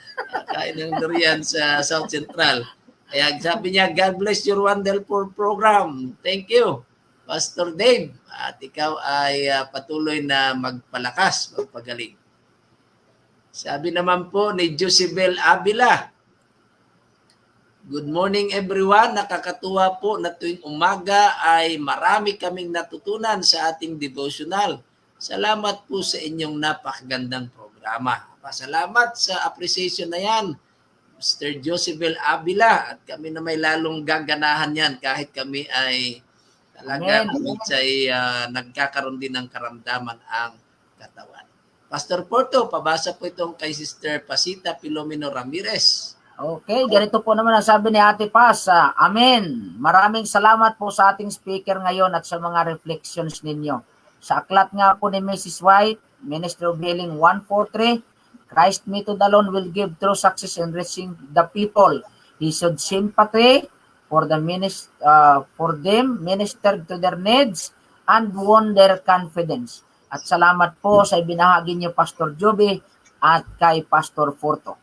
S4: Kain ng durian sa South Central. Kaya sabi niya, God bless your wonderful program. Thank you, Pastor Dave. At ikaw ay patuloy na magpalakas, magpagaling. Sabi naman po ni Josebel Abila, good morning everyone. Nakakatuwa po na tuwing umaga ay marami kaming natutunan sa ating devotional. Salamat po sa inyong napakagandang programa. Pasalamat sa appreciation na yan, Mr. Josebel Abila. At kami na may lalong gaganahan yan kahit kami ay talaga ay nagkakaroon din ng karamdaman ang katawan. Pastor Porto, pabasa po itong kay Sister Pasita Pilomeno Ramirez.
S3: Okay, ganito po naman ang sabi ni Ate Paz. Amen. Maraming salamat po sa ating speaker ngayon at sa mga reflections ninyo. Sa aklat nga po ni Mrs. White, Ministry of Healing 143, Christ me to the alone will give true success in reaching the people. He should sympathy for them, minister to their needs, and won their confidence. At salamat po sa ibinahagi niyo, Pastor Joby, at kay Pastor Forto.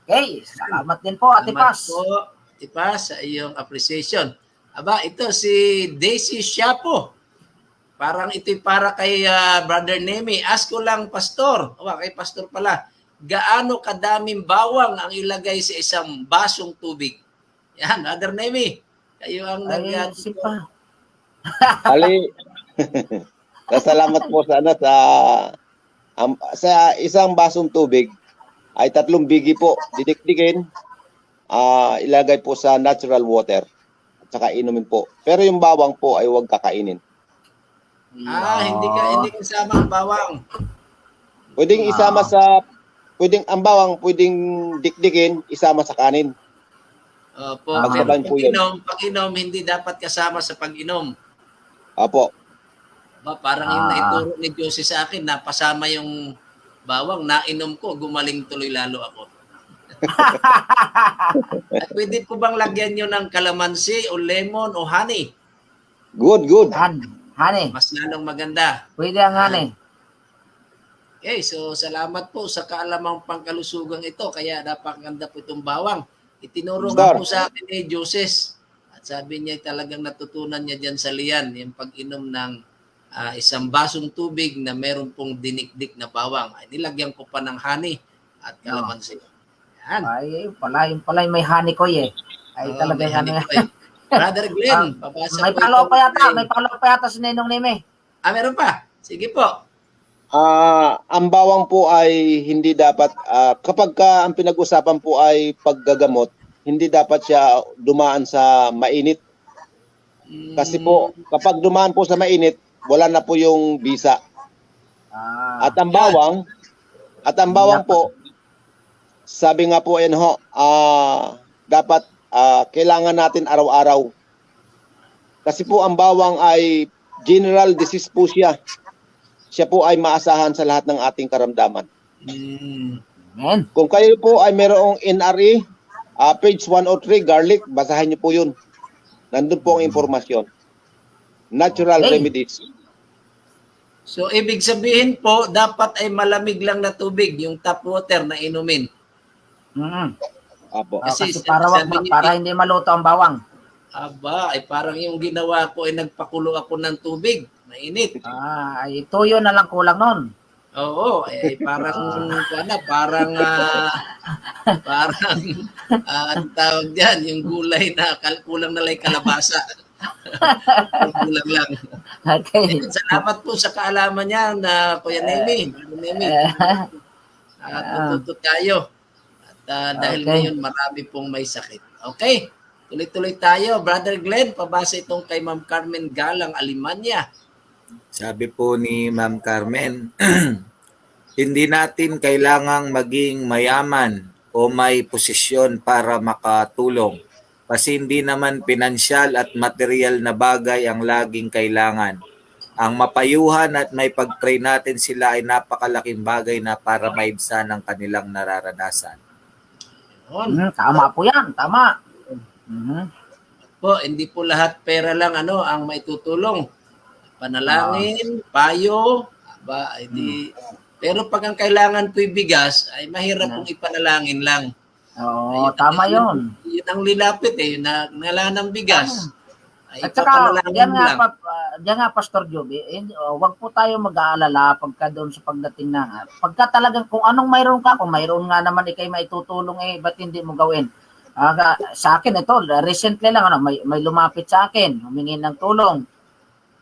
S3: Okay, salamat din po, Ate
S4: Salamat
S3: Paz.
S4: po, Ate Paz, sa iyong appreciation. Aba, ito si Daisy Shapo. Parang ito'y para kay Brother Nemi. Ask ko lang, Pastor. Kay Pastor pala. Gaano kadaming bawang ang ilagay sa isang basong tubig? Yan, Brother Nemi. Kayo ang
S3: Ay, sipa.
S8: Ali, salamat po sana sa isang basong tubig ay 3 bigi po didikdikin, ilagay po sa natural water at saka inumin po. Pero yung bawang po ay huwag kakainin.
S4: Hindi kasama ang bawang.
S8: Pwedeng isama ang bawang pwedeng dikdikin, isama sa kanin.
S4: Opo,
S8: Pagsabayan po yun.
S4: pag-inom, hindi dapat kasama sa pag-inom.
S8: Opo.
S4: Parang yung naituro ni Jose sa akin, napasama yung bawang, nainom ko, gumaling tuloy lalo ako. At pwede po bang lagyan nyo ng kalamansi o lemon o honey?
S8: Good.
S3: Honey.
S4: Mas lalong maganda.
S3: Pwede ang honey.
S4: Okay, so salamat po sa kaalamang pangkalusugang ito. Kaya napakaganda po itong bawang. Itinuro nga po sa akin ni Joses. At sabi niya talagang natutunan niya dyan sa liyan, yung pag-inom ng isang basong tubig na meron pong dinikdik na bawang. Ay, nilagyan ko pa ng honey at kalamansi. Yan.
S3: Ay, yung pala may honey ko eh. Ay, talaga
S4: may honey
S3: ano.
S4: ko eh. Brother Glenn, babasa
S3: May
S4: po
S3: follow
S4: ito.
S3: pa yata si Ninong Neme.
S4: Meron pa. Sige po.
S8: Ang bawang po ay hindi dapat, kapag ang pinag-usapan po ay paggagamot, hindi dapat siya dumaan sa mainit. Kasi po, kapag dumaan po sa mainit, wala na po yung bisa. At ang bawang po, sabi nga po dapat kailangan natin araw-araw. Kasi po ang bawang ay general disease po siya. Siya po ay maasahan sa lahat ng ating karamdaman.
S3: Amen.
S8: Kung kayo po ay mayroong NRE, page 103, garlic, basahin niyo po yun. Nandun po ang informasyon. Natural remedies.
S4: So, ibig sabihin po, dapat ay malamig lang na tubig, yung tap water na inumin.
S8: Apo.
S3: Kasi
S4: sabi niyo,
S3: para hindi maluto ang bawang.
S4: Parang yung ginawa ko ay nagpakulo ako ng tubig. Mainit.
S3: Ay tuyo na lang kulang nun.
S4: Oo, parang ang tawag diyan, yung gulay na kulang na lang kalabasa. Kulang lang.
S3: Okay.
S4: Salamat po sa kaalaman niya na Kuya Nemi. Tututo tayo. At dahil ngayon marami pong may sakit. Okay, tuloy-tuloy tayo. Brother Glenn, pabasa itong kay Ma'am Carmen Galang, Alemania.
S6: Sabi po ni Ma'am Carmen, hindi natin kailangang maging mayaman o may posisyon para makatulong. Kasi hindi naman pinansyal at material na bagay ang laging kailangan. Ang mapayuhan at may pag-pray natin sila ay napakalaking bagay na para maibsan ang kanilang nararanasan.
S3: Tama po yan, tama.
S4: Po, hindi po lahat pera lang ang maitutulong. Panalangin, payo, pero pag ang kailangan po'y bigas, ay mahirap pong ipanalangin lang.
S3: Oo, tama yun.
S4: Yun ang lilapit nala ng bigas.
S3: At saka, diyan nga, Pastor Joby, wag po tayo mag-aalala pagka doon sa pagdating na, pagka talagang kung anong mayroon ka, kung mayroon nga naman ikay maitutulong, ba't hindi mo gawin? Sa akin ito, recently lang, may lumapit sa akin, humingi ng tulong.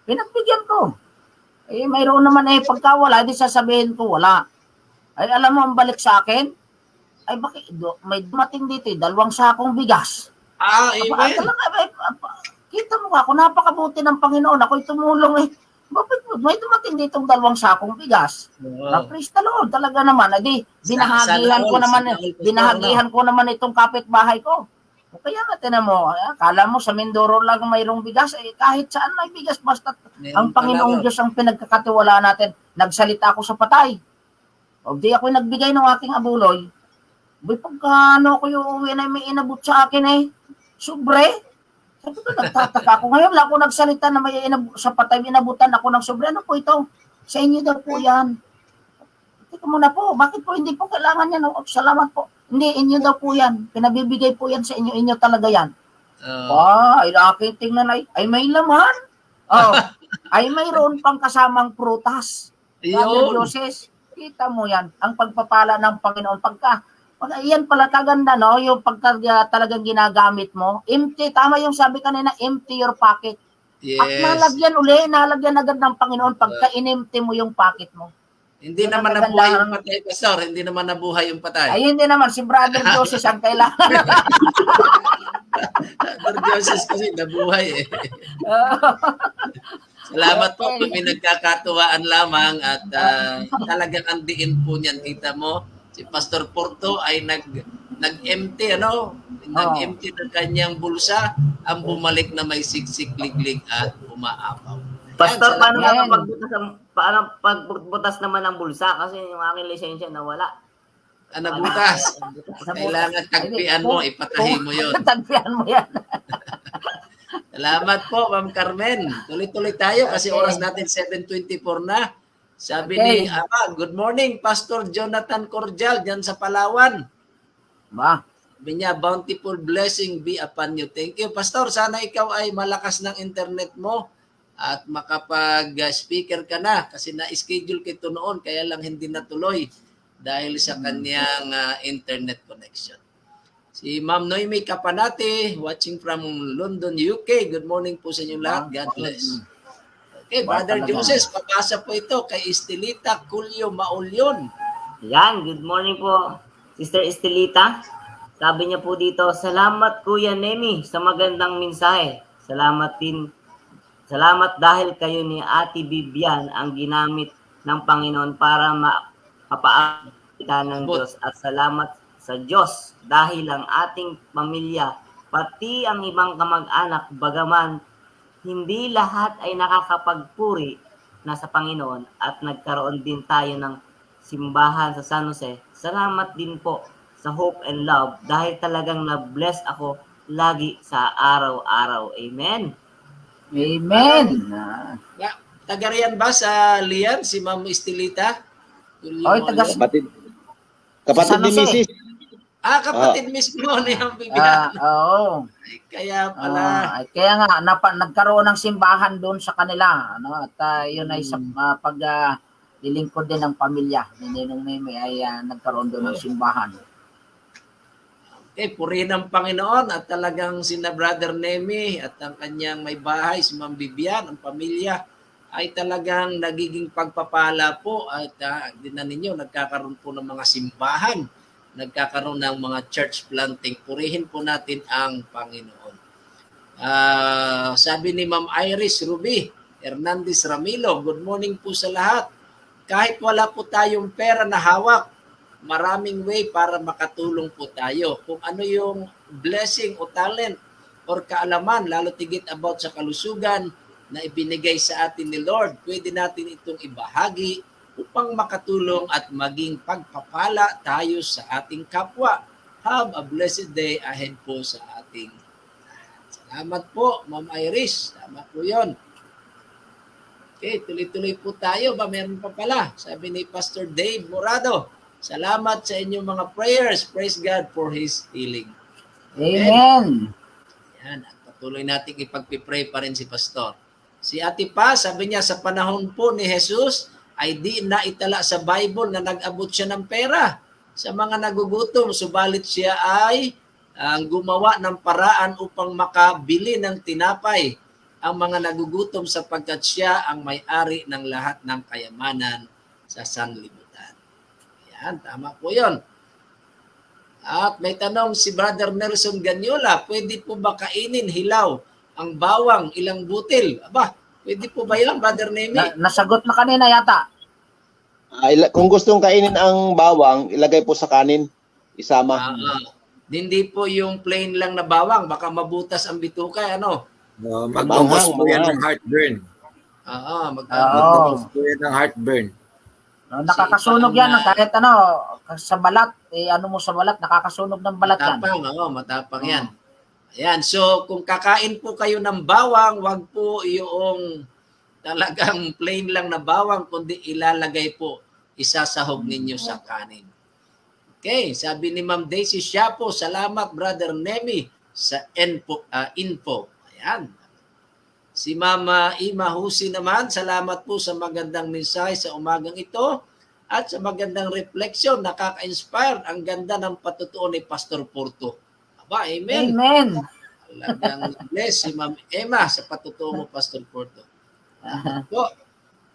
S3: Pinagbigyan ko. Mayroon naman pagka wala, di sasabihin ko wala. Ay, alam mo, ang balik sa akin, ay bakit, may dumating dito, 2 sakong bigas.
S4: Amen.
S3: Kita mo ako, napakabuti ng Panginoon. Ako'y tumulong Bakit may dumating ditong 2 sakong bigas? Praise the Lord, talaga naman. Binahagihan ko naman itong kapitbahay ko. O kaya nga, tinan mo, akala mo sa Mindoro lang mayroong bigas, kahit saan may bigas, basta ang Panginoong Diyos ang pinagkakatiwala natin. Nagsalita ako sa patay. O di ako nagbigay ng aking abuloy. Pagka ko yung uwi na may inabot sa akin sobre. Sabi ko, nagtataka ako. Ngayon lang ako nagsalita na may sa patay, inabutan ako ng sobre. Ano po ito? Sa inyo daw po yan. Teka muna po, bakit po hindi po kailangan yan? Oh, salamat po. Hindi, inyo daw po yan. Pinabibigay po yan sa inyo. Inyo talaga yan. Ay aking tingnan ay may laman. Oh, ay mayroon pang kasamang prutas. Brother
S4: Yun.
S3: Joses, kita mo yan. Ang pagpapala ng Panginoon. Yan pala kaganda, no? Yung pagka talagang ginagamit mo. Empty, tama yung sabi kanina, empty your pocket. At
S4: Yes.
S3: nalagyan agad ng Panginoon pagka in-empty mo yung pocket mo.
S4: Hindi
S3: Yun
S4: naman
S3: ang
S4: nabuhay
S3: kagandahan.
S4: yung patay, Pastor. Hindi naman nabuhay yung patay.
S3: Ay, hindi naman, si Brother Joses ang kailangan.
S4: Brother Joseph kasi nabuhay eh. Salamat po,
S3: Okay.
S4: kami nagkakatuwaan lamang at talagang ang diin po niyan, kita mo, si Pastor Porto ay nag-empty, ano? Nag-empty ng kanyang bulsa, ang bumalik na may siksik-liglig at umaapaw.
S5: Pastor,
S4: Yan,
S5: paano pagbutas naman ng bulsa? Kasi yung aking lisensya nawala.
S4: nabutas. Kailangan tagpian mo, ipatahi mo yun.
S3: Tagpian mo yan.
S4: Salamat po, Ma'am Carmen. Tuloy-tuloy tayo kasi
S3: Okay.
S4: oras natin 7:24 na. Sabi
S3: Okay.
S4: ni Ama, good morning, Pastor Jonathan Cordial, dyan sa Palawan.
S3: Ba,
S4: Sabi niya, bountiful blessing be upon you. Thank you, Pastor. Sana ikaw ay malakas ng internet mo at makapag-speaker ka na kasi na-schedule kito noon kaya lang hindi natuloy dahil sa kanyang internet connection. Si Ma'am Noemi Kapanate, watching from London, UK. Good morning po sa inyo lahat. God bless. Okay, Brother Joseph, papasa po ito kay Estelita Culio Maulyon.
S5: Yan, good morning po, Sister Estelita. Sabi niya po dito, salamat Kuya Nemi sa magandang mensahe. Salamat dahil kayo ni Ate Bibian ang ginamit ng Panginoon para mapaakita ng Diyos. At salamat sa Diyos dahil ang ating pamilya, pati ang ibang kamag-anak, bagaman hindi lahat ay nakakapagpuri na sa Panginoon at nagkaroon din tayo ng simbahan sa San Jose. Salamat din po sa Hope and Love dahil talagang na-bless ako lagi sa araw-araw. Amen.
S3: amen.
S4: Taga riyan ba sa Lian, si Ma'am Estelita? Culio
S3: Oy, taga-
S4: Maulyon?
S8: Kapatid
S3: San
S8: ni
S3: Jose.
S8: Mrs.
S4: Kapatid mismo ni Ma'am Bibian.
S3: Oo.
S4: Kaya pala.
S3: Kaya nga, nagkaroon ng simbahan doon sa kanila. Ano? At yun ay sa lilingkod din ng pamilya. Ni Ninong Meme ay nagkaroon doon ng simbahan.
S4: Okay, purihin ang Panginoon at talagang sina Brother Nemi at ang kanyang may bahay, si Ma'am Bibian, ang pamilya, ay talagang nagiging pagpapala po at din na ninyo, nagkakaroon po ng mga simbahan, nagkakaroon ng mga church planting. Purihin po natin ang Panginoon. Sabi ni Ma'am Iris Ruby Hernandez Ramilo, good morning po sa lahat. Kahit wala po tayong pera na hawak, maraming way para makatulong po tayo. Kung ano yung blessing o talent or kaalaman, lalo tigit about sa kalusugan na ibinigay sa atin ni Lord, pwede natin itong ibahagi upang makatulong at maging pagpapala tayo sa ating kapwa. Have a blessed day ahead po sa ating lahat. Salamat po, Ma'am Iris. Tama po yun. Okay, tuloy-tuloy po tayo. Meron pa pala. Sabi ni Pastor Dave Morado, salamat sa inyong mga prayers. Praise God for His healing.
S3: Amen.
S4: Yan. At patuloy natin ipagpipray pa rin si Pastor. Si Ate Pa, sabi niya, sa panahon po ni Jesus, ay di na itala sa Bible na nag-abot siya ng pera sa mga nagugutom. Subalit siya ay gumawa ng paraan upang makabili ng tinapay ang mga nagugutom sapagkat siya ang may-ari ng lahat ng kayamanan sa sanlibutan. Yan, tama po yun. At may tanong si Brother Nelson Ganyola, pwede po ba kainin hilaw ang bawang ilang butil? Aba, pwede po ba yun, Brother Nemi?
S3: Nasagot na kanina yata.
S8: Kung gustong kainin ang bawang, ilagay po sa kanin. Isama.
S4: Hindi po yung plain lang na bawang, baka mabutas ang bituka, ano?
S6: Magkakos po yan ng heartburn. Magkakos po yan ng heartburn.
S3: Nakakasunog yan kahit sa balat, ano mo sa balat, nakakasunog ng balat yan.
S4: Matapang yan. Ayan, so kung kakain po kayo ng bawang, wag po yung talagang plain lang na bawang, kundi ilalagay po, isasahog ninyo sa kanin. Okay, sabi ni Ma'am Daisy Siapo, salamat Brother Nemi sa info. Ayan. Si Mama Ima Husi naman, salamat po sa magandang mensahe sa umagang ito at sa magandang reflection, nakaka-inspire. Ang ganda ng patutuo ni Pastor Porto. Aba, amen.
S3: Amen.
S4: Talagang bless si Ma'am Emma sa patutuo mo, Pastor Porto. Po.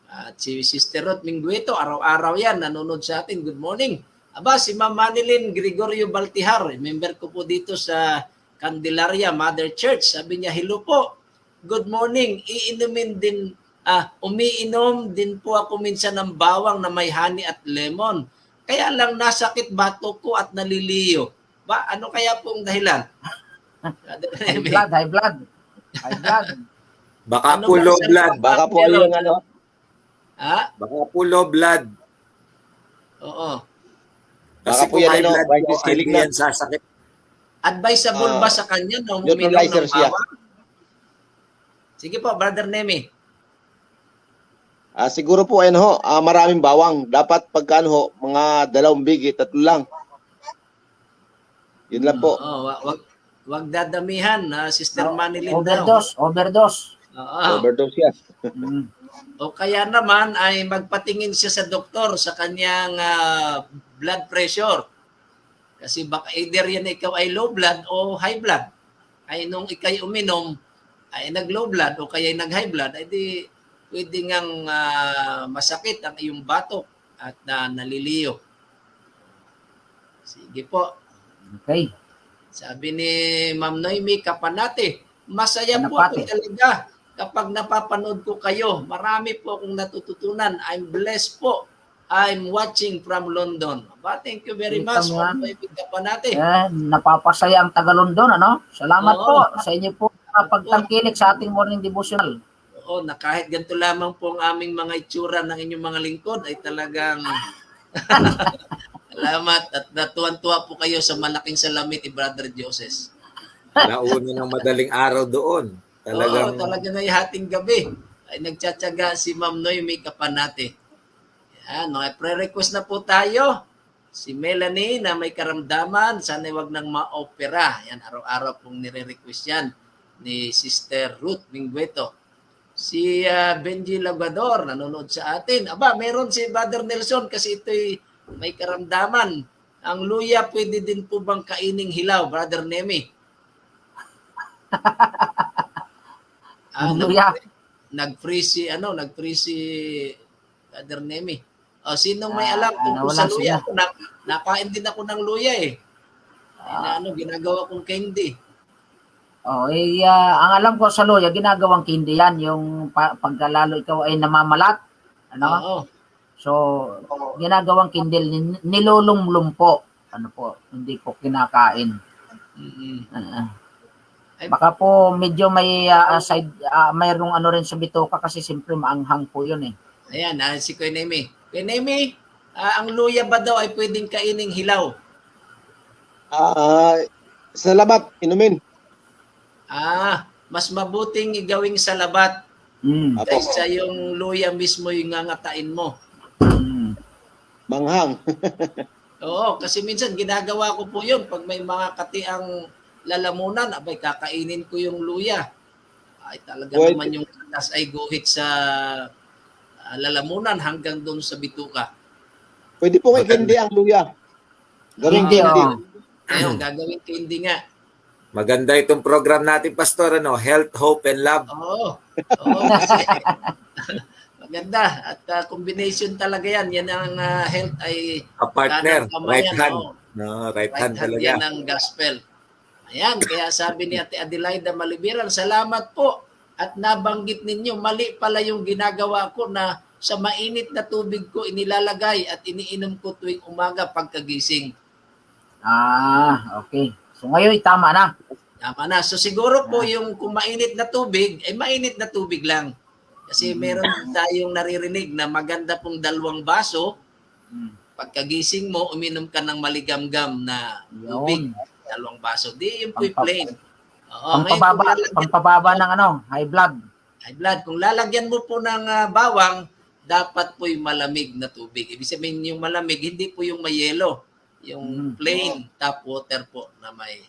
S4: At si Sister Ruth Mingguito, araw-araw yan, nanonood sa atin. Good morning. Aba, si Ma'am Manilyn Gregorio Baltihar, member ko po dito sa Candelaria Mother Church. Sabi niya, hello po. Good morning. Umiinom din po ako minsan ng bawang na may honey at lemon. Kaya lang nasakit bato ko at naliliyo. Ba, ano kaya pong dahilan?
S3: High blood, high blood. High blood.
S6: Baka
S4: Ano
S6: po
S4: ba
S6: low
S4: sa-
S6: blood.
S8: Baka po yung ano,
S4: Ha?
S6: Baka po low blood.
S4: Oo.
S6: Kasi
S8: Baka po
S6: kung
S8: yan,
S6: high
S8: ano,
S6: blood
S8: right
S6: po,
S8: stealing
S6: hindi
S8: na.
S6: yan sasakit.
S4: Advisable ba sa kanya na uminom
S8: neutralizer
S4: ng
S8: siya.
S4: bawang? Sige po, Brother Nemi.
S8: Siguro po ayun ho, maraming bawang. Dapat pagka ano ho, mga 2 bigi, 3 lang. Yun lang po.
S4: Oo, wag dadamihan, Sister Manilyn.
S3: Overdose.
S4: Oo.
S8: Overdose yan.
S3: Mm.
S4: O kaya naman ay magpatingin siya sa doktor sa kanyang blood pressure. Kasi baka either yan ikaw ay low blood o high blood. Ay nung ikay uminom, ay nag-low blood o kaya nag-high blood, ay di pwede ngang masakit ang iyong batok at naliliyo. Sige po.
S3: Okay.
S4: Sabi ni Ma'am Noemi Kapanate, masaya po ako talaga kapag napapanood ko kayo. Marami po akong natututunan. I'm blessed po. I'm watching from London. Thank you very much, Ma'am Noemi Kapanate.
S3: Napapasaya ang Taga-London, ano? Salamat
S4: Oo.
S3: po sa inyo po pagtangkilik sa ating morning devotional.
S4: Oo, na kahit ganito lamang po ang aming mga itsura ng inyong mga lingkod ay talagang salamat at natuwan-tuwa po kayo sa malaking salamin ni Brother Joseph.
S6: Nauna ng madaling araw doon.
S4: Oo, talagang ay hating gabi ay nagtsatsaga si Ma'am Noemi Kapanate. Yan, mga pre-request na po tayo. Si Melanie na may karamdaman, sana wag nang ma-opera. Yan, araw-araw pong nire-request yan ni Sister Ruth Minggueto. Si Benji Labrador, nanonood sa atin. Aba, meron si Brother Nelson kasi ito'y may karamdaman. Ang luya, pwede din po bang kaining hilaw, Brother Nemi?
S3: Luya.
S4: Nag-freeze si Brother Nemi. O, sinong may alam tungkol
S3: nawala
S4: sa luya?
S3: sila.
S4: Nakain din ako ng luya eh. Ginagawa kong candy.
S3: Ang alam ko sa luya, ginagawang candy yan, yung pagkalalo ikaw ay namamalat. Ano?
S4: Oo.
S3: So, ginagawang kindle, nilulumlum po. Ano po, hindi po kinakain. Baka po medyo may mayroong ano rin sa bituka kasi siyempre maanghang po yun eh.
S4: Ayan, si Kuya Nemi. Kuya Nemi, ang luya ba daw ay pwedeng kaining hilaw?
S8: Salamat, inumin.
S4: Mas mabuting igawing salabat
S8: Apo.
S4: kaysa yung luya mismo yung ngangatain mo.
S8: Manghang.
S4: Oo, kasi minsan ginagawa ko po yun. Pag may mga katiang lalamunan, abay kakainin ko yung luya. Ay talaga
S8: Well,
S4: naman yung katas ay guhit sa lalamunan hanggang doon sa bituka.
S8: Pwede po kay candy ang luya. Gawing
S3: Hindi,
S8: candy.
S4: Ayun, gagawin candy nga.
S6: Maganda itong program natin, Pastor, Health, Hope, and Love.
S4: Oo. Kasi maganda. At combination talaga yan. Yan ang health ay
S6: A partner,
S4: kanang
S6: right
S4: kamayan,
S6: hand.
S4: oo.
S6: Right
S4: Right
S6: hand
S4: hand
S6: talaga.
S4: yan ang gospel. Ayan, kaya sabi ni Ate Adelaida Malibiran, salamat po. At nabanggit ninyo, mali pala yung ginagawa ko na sa mainit na tubig ko inilalagay at iniinom ko tuwing umaga pagkagising.
S3: Okay. So ngayon, tama na.
S4: Tama na. So siguro po yung kung mainit na tubig, ay mainit na tubig lang. Kasi meron tayong naririnig na maganda pong 2 baso. Pagkagising mo, uminom ka ng maligamgam na tubig. 2 baso. Di yung plain. Oo,
S3: Pampababa ng high blood.
S4: High blood. Kung lalagyan mo po ng bawang, dapat po yung malamig na tubig. Ibig sabihin yung malamig, hindi po yung may yelo. Yung plain tap water po na may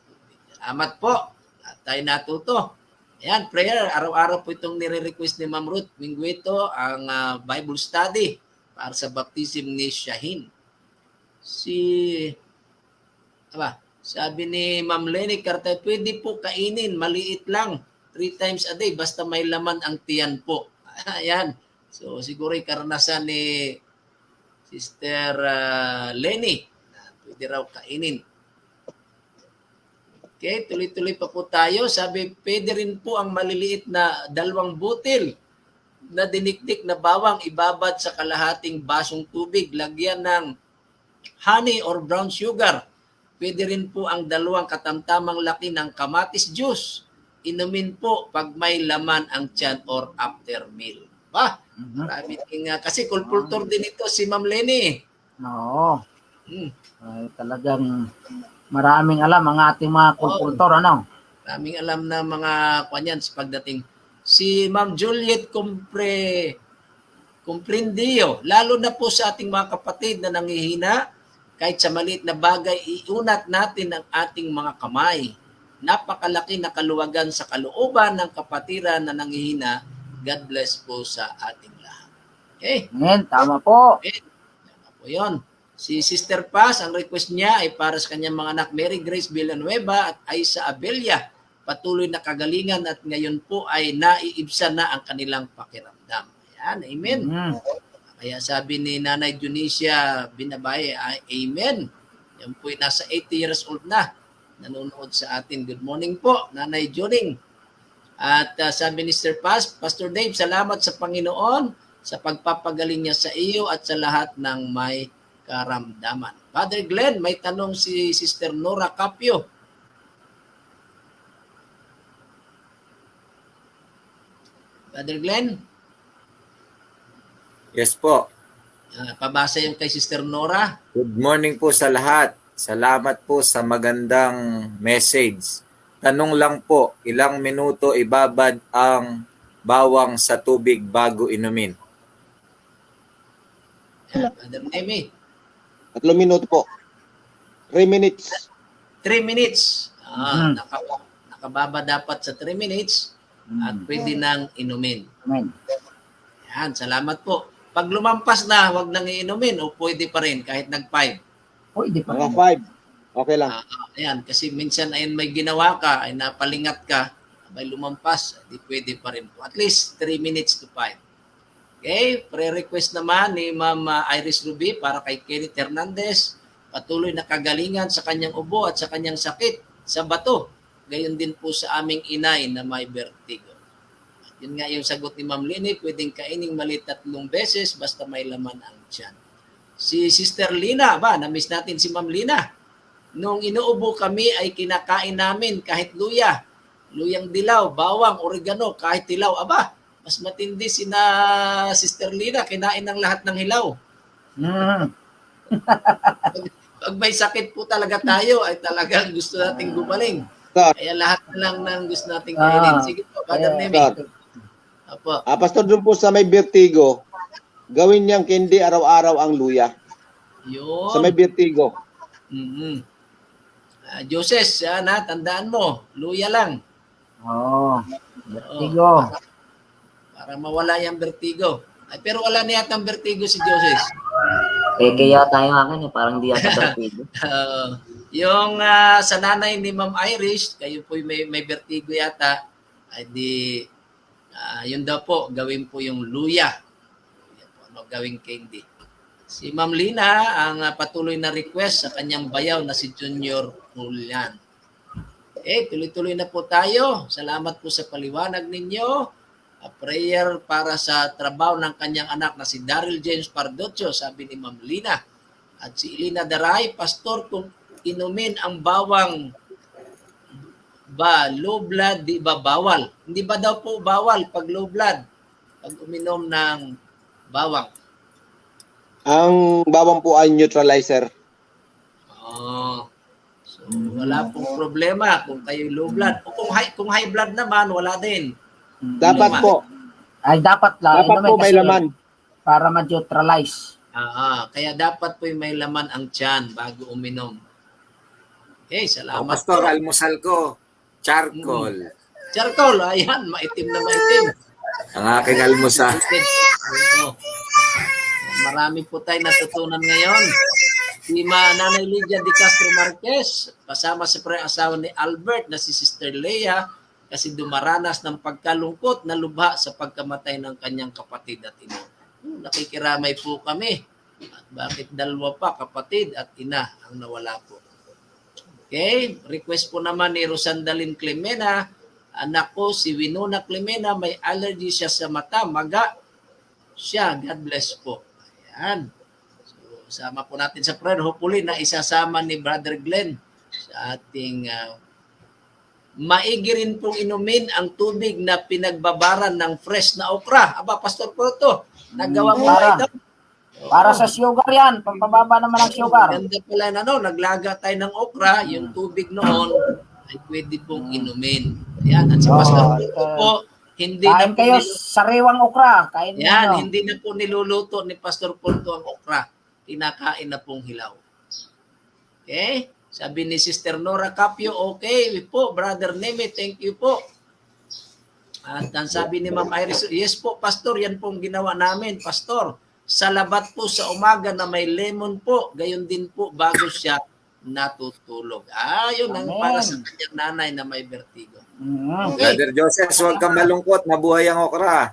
S4: tubig. Salamat po. At tayo natuto. Ayan, prayer. Araw-araw po itong nire-request ni Ma'am Ruth Minguito, ang Bible study para sa baptism ni Shahin. Sabi ni Ma'am Lenny Cartay, pwede po kainin, maliit lang. 3 times a day, basta may laman ang tiyan po. Ayan. So, siguro yung karanasan ni Sister Lenny. Pwede raw kainin. Okay, tuloy-tuloy pa po tayo. Sabi, pwede rin po ang maliliit na 2 butil na dinikdik na bawang ibabad sa kalahating basong tubig. Lagyan ng honey or brown sugar. Pwede rin po ang 2 katamtamang laki ng kamatis juice. Inumin po pag may laman ang tiyan or after meal. Marami kasi kulpultor din ito si Ma'am Lenny.
S3: Oo. Ay, talagang maraming alam ang ating mga kulpultor, ano?
S4: Maraming alam na mga kanyan sa pagdating. Si Ma'am Juliet Comprendio, lalo na po sa ating mga kapatid na nangihina, kahit sa maliit na bagay, iunat natin ang ating mga kamay. Napakalaki na kaluwagan sa kalooban ng kapatiran na nangihina. God bless po sa ating lahat. Okay?
S3: Amen, tama po.
S4: Okay. Tama po yun. Si Sister Paz, ang request niya ay para sa kanyang mga anak Mary Grace Villanueva at Aisa Abelia. Patuloy na kagalingan at ngayon po ay naiibsan na ang kanilang pakiramdam. Ayan, amen. Kaya sabi ni Nanay Junicia Binabay, amen. Yan po ay nasa 80 years old na. Nanonood sa atin. Good morning po, Nanay Juning. At sabi ni Sir Paz, Pastor Dave, salamat sa Panginoon sa pagpapagaling niya sa iyo at sa lahat ng may karamdaman. Father Glenn, may tanong si Sister Nora Capio. Father Glenn?
S6: Yes po.
S4: Pabasa yung kay Sister Nora.
S6: Good morning po sa lahat. Salamat po sa magandang message. Tanong lang po, ilang minuto ibabad ang bawang sa tubig bago inumin?
S4: Father Nemi.
S8: 3 minuto po. 3 minutes.
S4: 3 minutes. Nakababa dapat sa 3 minutes at pwede nang inumin.
S3: Amen.
S4: Yan, salamat po. Pag lumampas na, wag nang iinumin o pwede pa rin kahit nag-5.
S3: Pwede pa.
S8: Mga 5. Okay lang.
S4: Ayan, kasi minsan ay may ginawa ka, ay napalingat ka, may lumampas, di pwede pa rin po. At least 3 minutes to 5. Okay, pre-request naman ni Ma'am Iris Ruby para kay Kenneth Hernandez. Patuloy na kagalingan sa kanyang ubo at sa kanyang sakit sa bato. Gayon din po sa aming inay na may vertigo. At yun nga yung sagot ni Ma'am Lini, pwedeng kaining mali 3 beses basta may laman ang tiyan. Si Sister Lina, na-miss natin si Ma'am Lina. Nung inuubo kami ay kinakain namin kahit luya, luyang dilaw, bawang, oregano, kahit hilaw. Mas matindi si Sister Lina, kinain ng lahat ng hilaw. Pag may sakit po talaga tayo, ay talagang gusto nating gumaling. Kaya lahat na lang ng gusto nating kainin. Sige po, Father Nemi. Apo.
S8: Pastor, doon po sa may vertigo, gawin niyang candy araw-araw ang luya.
S4: Yun.
S8: Sa may vertigo.
S4: Joses, tandaan mo, luya lang.
S3: Vertigo.
S4: Para mawala yung vertigo. Ay, pero wala na yata ang vertigo si Joses.
S5: Kaya tayo akin parang di yata vertigo.
S4: Yung sa nanay ni Ma'am Irish, kayo po may vertigo yata, ay di, yun daw po, gawin po yung luya. Yan po, gawing candy. Si Ma'am Lina, ang patuloy na request sa kanyang bayaw na si Junior Julian. Tuloy-tuloy na po tayo. Salamat po sa paliwanag ninyo. A prayer para sa trabaho ng kanyang anak na si Daryl James Pardocho, sabi ni Ma'am Lina. At si Elena Daray, Pastor, kung inumin ang bawang low blood, di ba bawal? Hindi ba daw po bawal pag low blood? Pag uminom ng bawang.
S8: Ang bawang po ay neutralizer.
S4: So wala pong problema kung kayo low blood. O kung high blood naman, wala din.
S8: Dapat po.
S3: Ay, dapat lang.
S8: Dapat po may
S3: kasi
S8: laman.
S3: Para ma-neutralize.
S4: Kaya dapat po may laman ang tiyan bago uminom. Okay, salamat
S6: Pastor,
S4: po.
S6: almusal ko, charcoal.
S4: Charcoal, ayan, maitim na maitim.
S6: Ang aking almusal.
S4: Oo. Marami po tayo natutunan ngayon. Si Nanay Lydia de Castro Marquez, kasama sa asawa ni Albert na si Sister Leia, kasi dumaranas ng pagkalungkot na lubha sa pagkamatay ng kanyang kapatid at ina. Nakikiramay po kami. At bakit dalawa pa, kapatid at ina, ang nawala po. Okay, request po naman ni Rosandalin Clemena, anak ko si Winona Clemena, may allergy siya sa mata, maga siya. God bless po. Ayan. So, sama po natin sa prayer. Hopefully na isasama ni Brother Glenn sa ating maigi rin pong inumin ang tubig na pinagbabaran ng fresh na okra. Aba, Pastor Proto, nagawa mo ba ito?
S3: Para sa sugar yan. Pampababa naman ang sugar.
S4: Ganda pala na naglaga tayo ng okra, yung tubig noon ay pwede pong inumin. Yan, at si Pastor Proto po, hindi
S3: Kain
S4: na po
S3: kayo sariwang okra. Kain
S4: yan,
S3: ninyo.
S4: hindi na po niluluto ni Pastor Proto ang okra. Kinakain na pong hilaw. Okay? Sabi ni Sister Nora Capio, okay po, Brother Neme, thank you po. At ang sabi ni Ma'am Iris, yes po, Pastor, yan pong ginawa namin, Pastor. Salabat po sa umaga na may lemon po, gayon din po bago siya natutulog. Yun ang para sa kanyang nanay na may vertigo. Okay.
S6: Brother Joseph, huwag kang malungkot, mabuhay ang okra.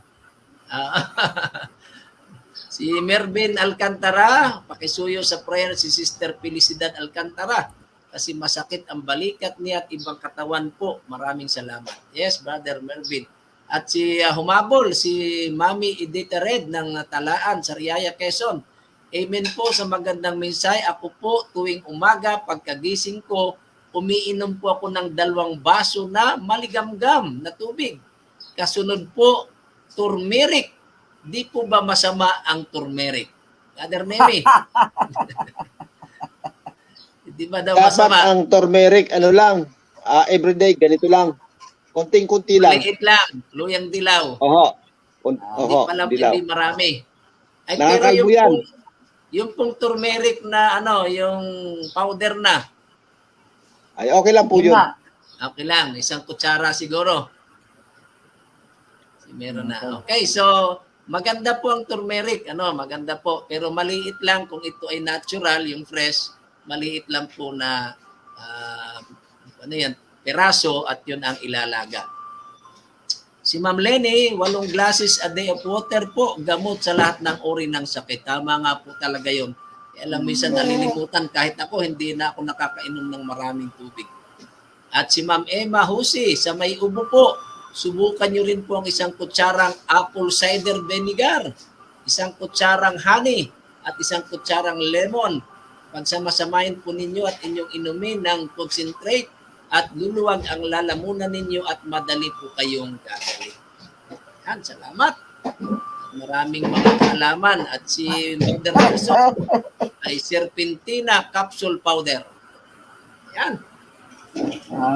S4: Si Mervin Alcantara, pakisuyo sa prayer si Sister Felicidad Alcantara kasi masakit ang balikat niya at ibang katawan po. Maraming salamat. Yes, Brother Mervin. At si humabol, si Mami Edita Red ng Talaan, Sariaya, Quezon. Amen po sa magandang mensahe. Ako po tuwing umaga, pagkagising ko, umiinom po ako ng 2 baso na maligamgam na tubig. Kasunod po, turmeric. Di po ba masama ang turmeric? Brother Nemi. Di ba daw
S8: Dapat
S4: masama?
S8: ang turmeric, everyday, ganito lang. Konting-kunti lang.
S4: Maliit lang. Luyang dilaw.
S8: Oho.
S4: Hindi pala
S8: Dilaw.
S4: hindi marami. Ay, pero
S8: Nakakalbo yan.
S4: yung pong turmeric na yung powder na,
S8: Ay, okay lang po
S3: Yun
S8: yun.
S3: nga.
S4: okay lang. 1 kutsara siguro. Meron na. Okay, so maganda po ang turmeric. Maganda po. Pero maliit lang kung ito ay natural, yung fresh, maliit lang po na peraso at yun ang ilalaga. Si Ma'am Lenny, 8 glasses a day of water po, gamot sa lahat ng uri ng sakit. Tama nga po talaga yun. Alam mo, minsan nalilimutan, kahit ako, hindi na ako nakakainom ng maraming tubig. At si Ma'am Emma Husi, sa may ubo po, subukan nyo rin po ang 1 kutsarang apple cider vinegar, 1 kutsarang honey, at 1 kutsarang lemon. Pagsamasamahin po ninyo at inyong inumin ng concentrate at luluwag ang lalamunan ninyo at madali po kayong gagaling. Yan, salamat. Maraming mga kaalaman. At si Mother Nelson ay serpentina capsule powder. Yan.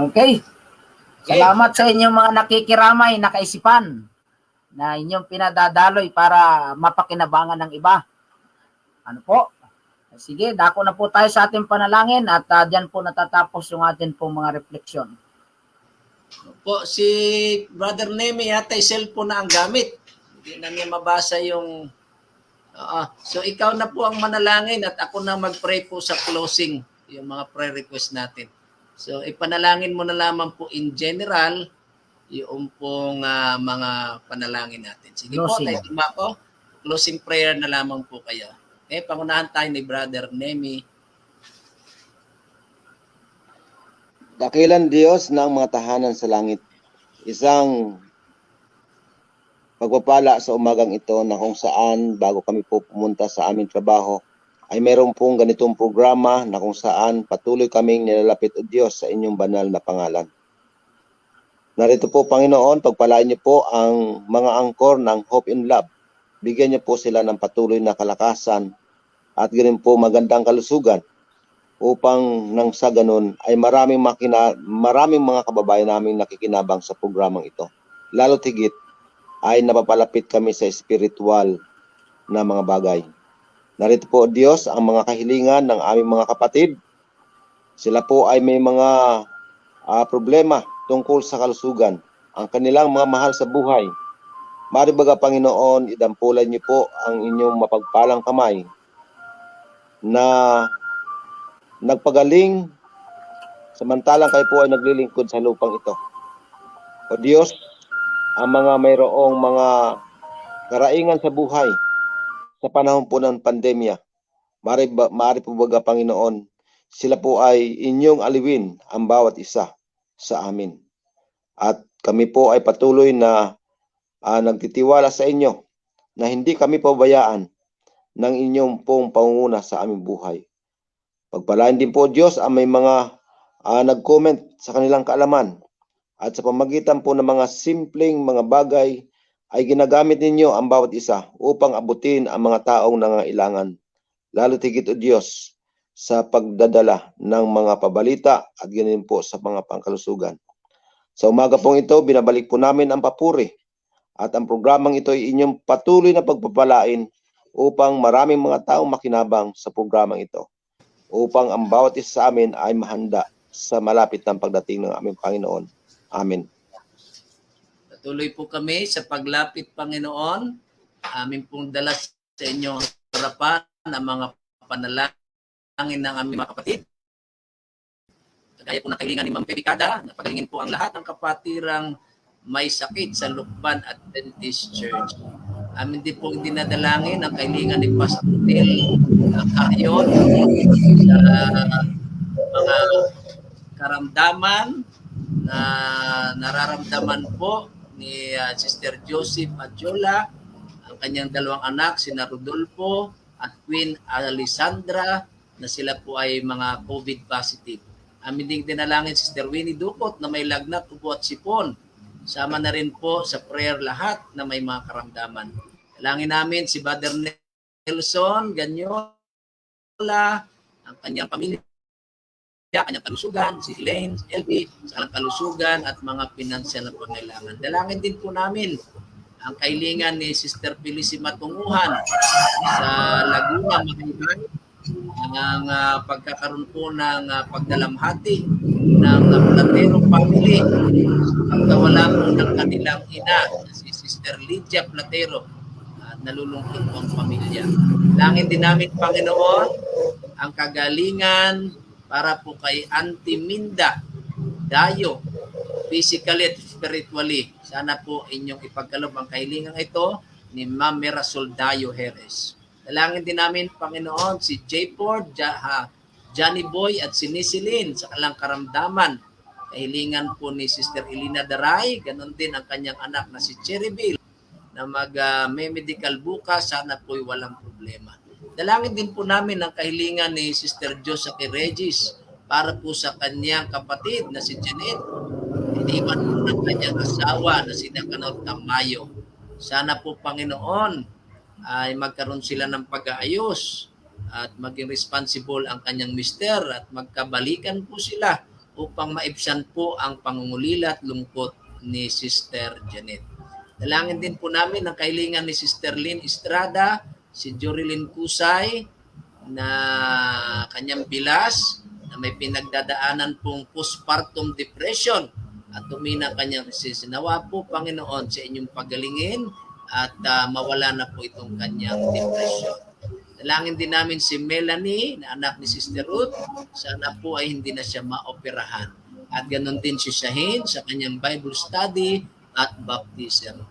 S3: Okay. Salamat sa inyong mga nakikiramay, nakaisipan na inyong pinadadaloy para mapakinabangan ng iba. Ano po? Sige, dako na po tayo sa ating panalangin at diyan po natatapos yung ating pong mga refleksyon.
S4: Po, si Brother Nemi yata cellphone na ang gamit. Hindi na niya mabasa yung... so ikaw na po ang manalangin at ako na mag-pray po sa closing yung mga prayer request natin. So ipanalangin mo na lamang po in general yung pong mga panalangin natin. Sige
S3: Closing.
S4: po, tayo ko. Closing prayer na lamang po kayo. Pangunahan tayo ni Brother Nemi.
S8: Dakilan Diyos ng mga tahanan sa langit. Isang pagpapala sa umagang ito na kung saan bago kami po pumunta sa aming trabaho ay meron pong ganitong programa na kung saan patuloy kaming nilalapit o Diyos sa inyong banal na pangalan. Narito po Panginoon, pagpalain niyo po ang mga angkor ng Hope in Love. Bigyan niyo po sila ng patuloy na kalakasan at ganun po magandang kalusugan upang nang sa ganun ay maraming mga kababayan namin nakikinabang sa programang ito. Lalo tigit ay napapalapit kami sa spiritual na mga bagay. Narito po, Diyos, ang mga kahilingan ng aming mga kapatid. Sila po ay may mga problema tungkol sa kalusugan. Ang kanilang mga mahal sa buhay. Maribaga, Panginoon, idampulan niyo po ang inyong mapagpalang kamay na nagpagaling samantalang kayo po ay naglilingkod sa lupang ito. O Diyos, ang mga mayroong mga karaingan sa buhay sa panahon po ng pandemya, maaari po baga, Panginoon, sila po ay inyong aliwin ang bawat isa sa amin. At kami po ay patuloy na nagtitiwala sa inyo na hindi kami pabayaan ng inyong pong pangunguna sa aming buhay. Pagpalain din po, Diyos, ang may mga nag-comment sa kanilang kaalaman at sa pamagitan po ng mga simpleng mga bagay ay ginagamit ninyo ang bawat isa upang abutin ang mga taong nangangailangan. Lalo tigit, O Diyos, sa pagdadala ng mga pabalita at ganyan po sa mga pangkalusugan. Sa umaga pong ito, binabalik po namin ang papuri at ang programang ito ay inyong patuloy na pagpapalain upang maraming mga taong makinabang sa programang ito, upang ang bawat isa sa amin ay mahanda sa malapit ng pagdating ng aming Panginoon. Amen.
S4: Patuloy po kami sa paglapit, Panginoon. Amin pong dala sa inyong harapan ang mga panalangin ng aming mga kapatid. Kagaya po ng kahilingan ni Ma'am Pepicada, napagalingin po ang lahat ng kapatirang may sakit sa Lukban Adventist Church. Amin din pong dinadalangin ang kahilingan ni Pastor Nel Carrion sa mga karamdaman na nararamdaman po ni Sister Joseph Adjola, ang kanyang dalawang anak, sina Rodolfo at Queen Alessandra, na sila po ay mga COVID positive. Amin din dinalangin Sister Winnie Dukot na may lagnat, ubo at sipon. Sama na rin po sa prayer lahat na may mga karamdaman. Dalangin namin si Brother Nelson Ganyola, ang kanyang pamilya, kanyang kalusugan, si Elaine, si Elby, sa kanyang kalusugan at mga pinansyal na pangailangan. Dalangin din po namin ang kahilingan ni Sister Felicity Matunguhan sa Laguna, Makiban, ang pagkakaroon po ng pagdalamhati ng Platero family, pagkawala po ng kanilang ina, si Sister Lydia Platero, at nalulungkot po ang pamilya. Langin din namin, Panginoon, ang kagalingan para po kay Auntie Minda Dayo, physically at spiritually. Sana po inyong ipagkaloob ang kahilingan ito ni Ma'am Mirasol Dayo Jerez. Dalangin din namin, Panginoon, si J. Ford, Johnny Boy at si Nisilin sa kalang karamdaman. Kahilingan po ni Sister Elina Daray, ganon din ang kanyang anak na si Cherryville na may medical bukas, sana po'y walang problema. Dalangin din po namin ang kahilingan ni Sister Josephine Regis para po sa kanyang kapatid na si Janet. Iniwan po ng kanyang asawa na si Nakanot Tamayo. Sana po, Panginoon, ay magkaroon sila ng pag-aayos at maging responsible ang kanyang mister at magkabalikan po sila upang maibsan po ang pangungulila at lungkot ni Sister Janet. Dalangin din po namin ang kahilingan ni Sister Lynn Estrada, si Jorilyn Kusay na kanyang bilas na may pinagdadaanan pong postpartum depression at tumina kanyang sinawa po, Panginoon, sa inyong pagalingin at mawala na po itong kanyang depression. Dalangin din namin si Melanie, na anak ni Sister Ruth. Sana po ay hindi na siya maoperahan. At ganoon din si Shahin sa kanyang Bible study at baptism.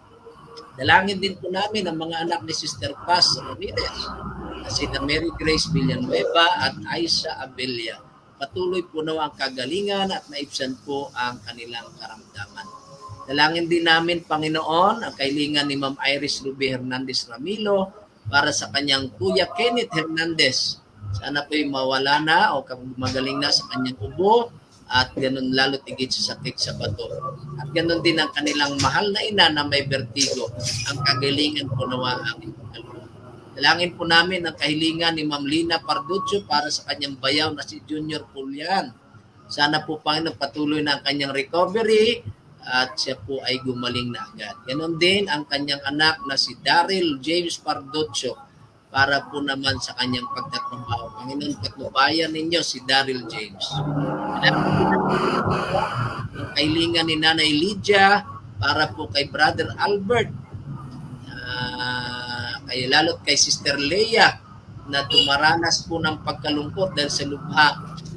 S4: Dalangin din po namin ang mga anak ni Sister Paz Ramirez, na sina Mary Grace Villanueva at Aisha Abelia. Patuloy po na ang kagalingan at maibsan po ang kanilang karamdaman. Dalangin din namin, Panginoon, ang kahilingan ni Ma'am Iris Ruby Hernandez Ramilo para sa kanyang Kuya Kenneth Hernandez. Sana po'y mawala na o magaling na sa kanyang ubo at ganun lalo tigit sa sakit sa bato. At ganun din ang kanilang mahal na ina na may vertigo. Ang kagalingan po nawa ang ipagkaloob. Dalangin po namin ang kahilingan ni Ma'am Lina Parduccio para sa kanyang bayaw na si Junior Pulian. Sana po, Panginoon, patuloy na ang kanyang recovery at siya po ay gumaling na agad. Ganon din ang kanyang anak na si Daryl James Pardocho para po naman sa kanyang pagtatrabaho. Panginoon, patnubayan ninyo si Daryl James. Ang kailingan ni Nanay Lydia para po kay Brother Albert, kay lalo't kay Sister Leia na dumaranas po ng pagkalungkot dahil sa lubha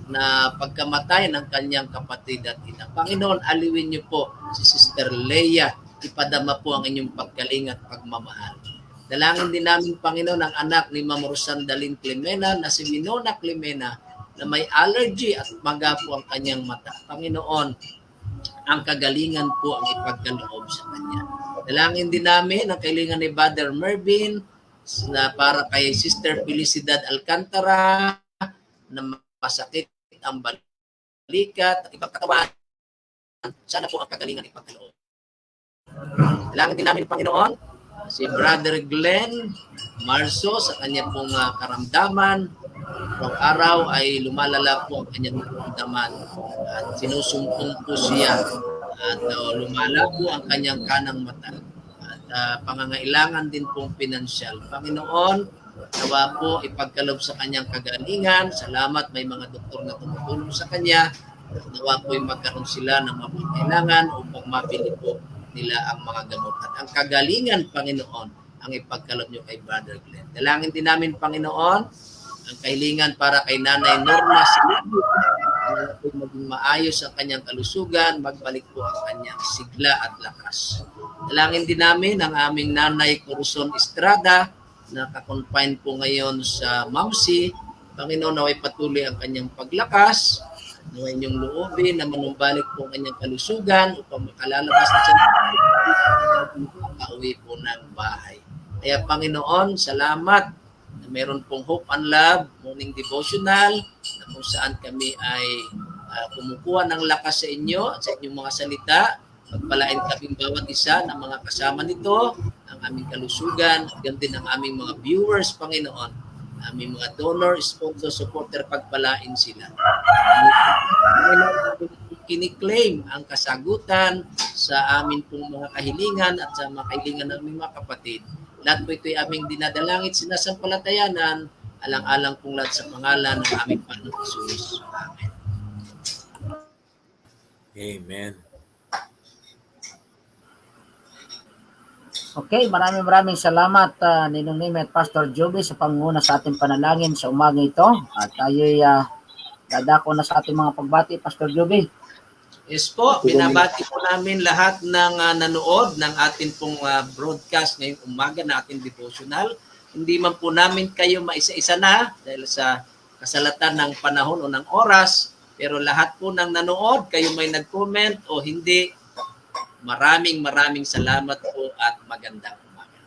S4: na pagkamatay ng kanyang kapatid at ina. Panginoon, aliwin niyo po si Sister Leia. Ipadama po ang inyong pagkaling at pagmamahal. Dalangin din namin, Panginoon, ang anak ni Ma'am Rosandalyn Clemena na si Winona Clemena na may allergy at maga po ang kanyang mata. Panginoon, ang kagalingan po ang ipagkaloob sa kanya. Dalangin din namin ang kailangan ni Brother Mervin na para kay Sister Felicidad Alcantara na masakit ang balikat at ibang katawan. Sana po ang kagalingan ipagkaloob. Dalangin din namin, Panginoon, si Brother Glenn Marso sa kanya pong karamdaman. Araw-araw ay lumalala po ang kanyang karamdaman at sinusumpong po siya at lumala po ang kanyang kanang mata at pangangailangan din pong pinansyal. Panginoon, nawa po ipagkalob sa kanyang kagalingan. Salamat, may mga doktor na tumutulong sa kanya. Nawa po magkaroon sila ng mga kailangan upang mapili po nila ang mga gamot. At ang kagalingan, Panginoon, ang ipagkalob nyo kay Brother Glenn. Dalangin din namin, Panginoon, ang kahilingan para kay Nanay Norma Silibu, na maging maayos ang kanyang kalusugan, magbalik po ang kanyang sigla at lakas. Dalangin din namin ang aming Nanay Corazon Estrada, na kakonfine po ngayon sa Mamsi. Panginoon, naway patuloy ang kanyang paglakas, naway inyong loobin na manumbalik po ang kanyang kalusugan upang makalalabas na siya makauwi po ng bahay. Kaya Panginoon, salamat na meron pong Hope and Love Morning Devotional na kung saan kami ay kumukuha ng lakas sa inyo at sa inyong mga salita. Pagpalain kaming bawat isa ng mga kasama nito, ang aming kalusugan, at din ang aming mga viewers, Panginoon, aming mga donor, sponsor, supporter, pagpalain sila. Kiniklaim ang kasagutan sa amin pong mga kahilingan at sa mga kahilingan ng aming mga kapatid. Lahat po ito'y aming dinadalangit sinasampalatayanan, alang-alang pong lahat sa pangalan ng aming Panginoon Jesus. Amen.
S6: Amen.
S3: Okay, maraming salamat Ninong Neme at Pastor Joby sa panguna sa ating panalangin sa umaga ito. At tayo'y dadako na sa ating mga pagbati, Pastor Joby.
S4: Yes po, binabati po namin lahat ng nanood ng ating pong broadcast ngayong umaga na ating devotional. Hindi man po namin kayo maisa-isa na dahil sa kasalatan ng panahon o ng oras, pero lahat po ng nanood, kayo may nag-comment o hindi, maraming salamat po at magandang umaga.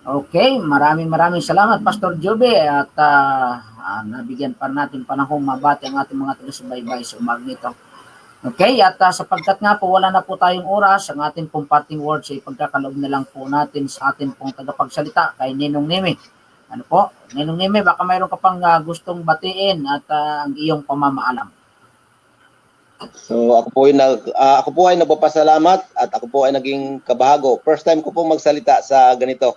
S3: Okay, maraming salamat, Pastor Joby. At nabigyan pa natin panahon mabati ang ating mga taga-subaybay sa umaga nito. Okay, at sapagkat nga po wala na po tayong oras, ang ating pong parting words ay pagkakaloob na lang po natin sa ating pong tagapagsalita kay Ninong Neme. Ano po? Ninong Neme, baka mayroon ka pang gustong batiin at ang iyong pamamaalam.
S8: So ako po ay nagpapasalamat at ako po ay naging kabahago. First time ko po magsalita sa ganito.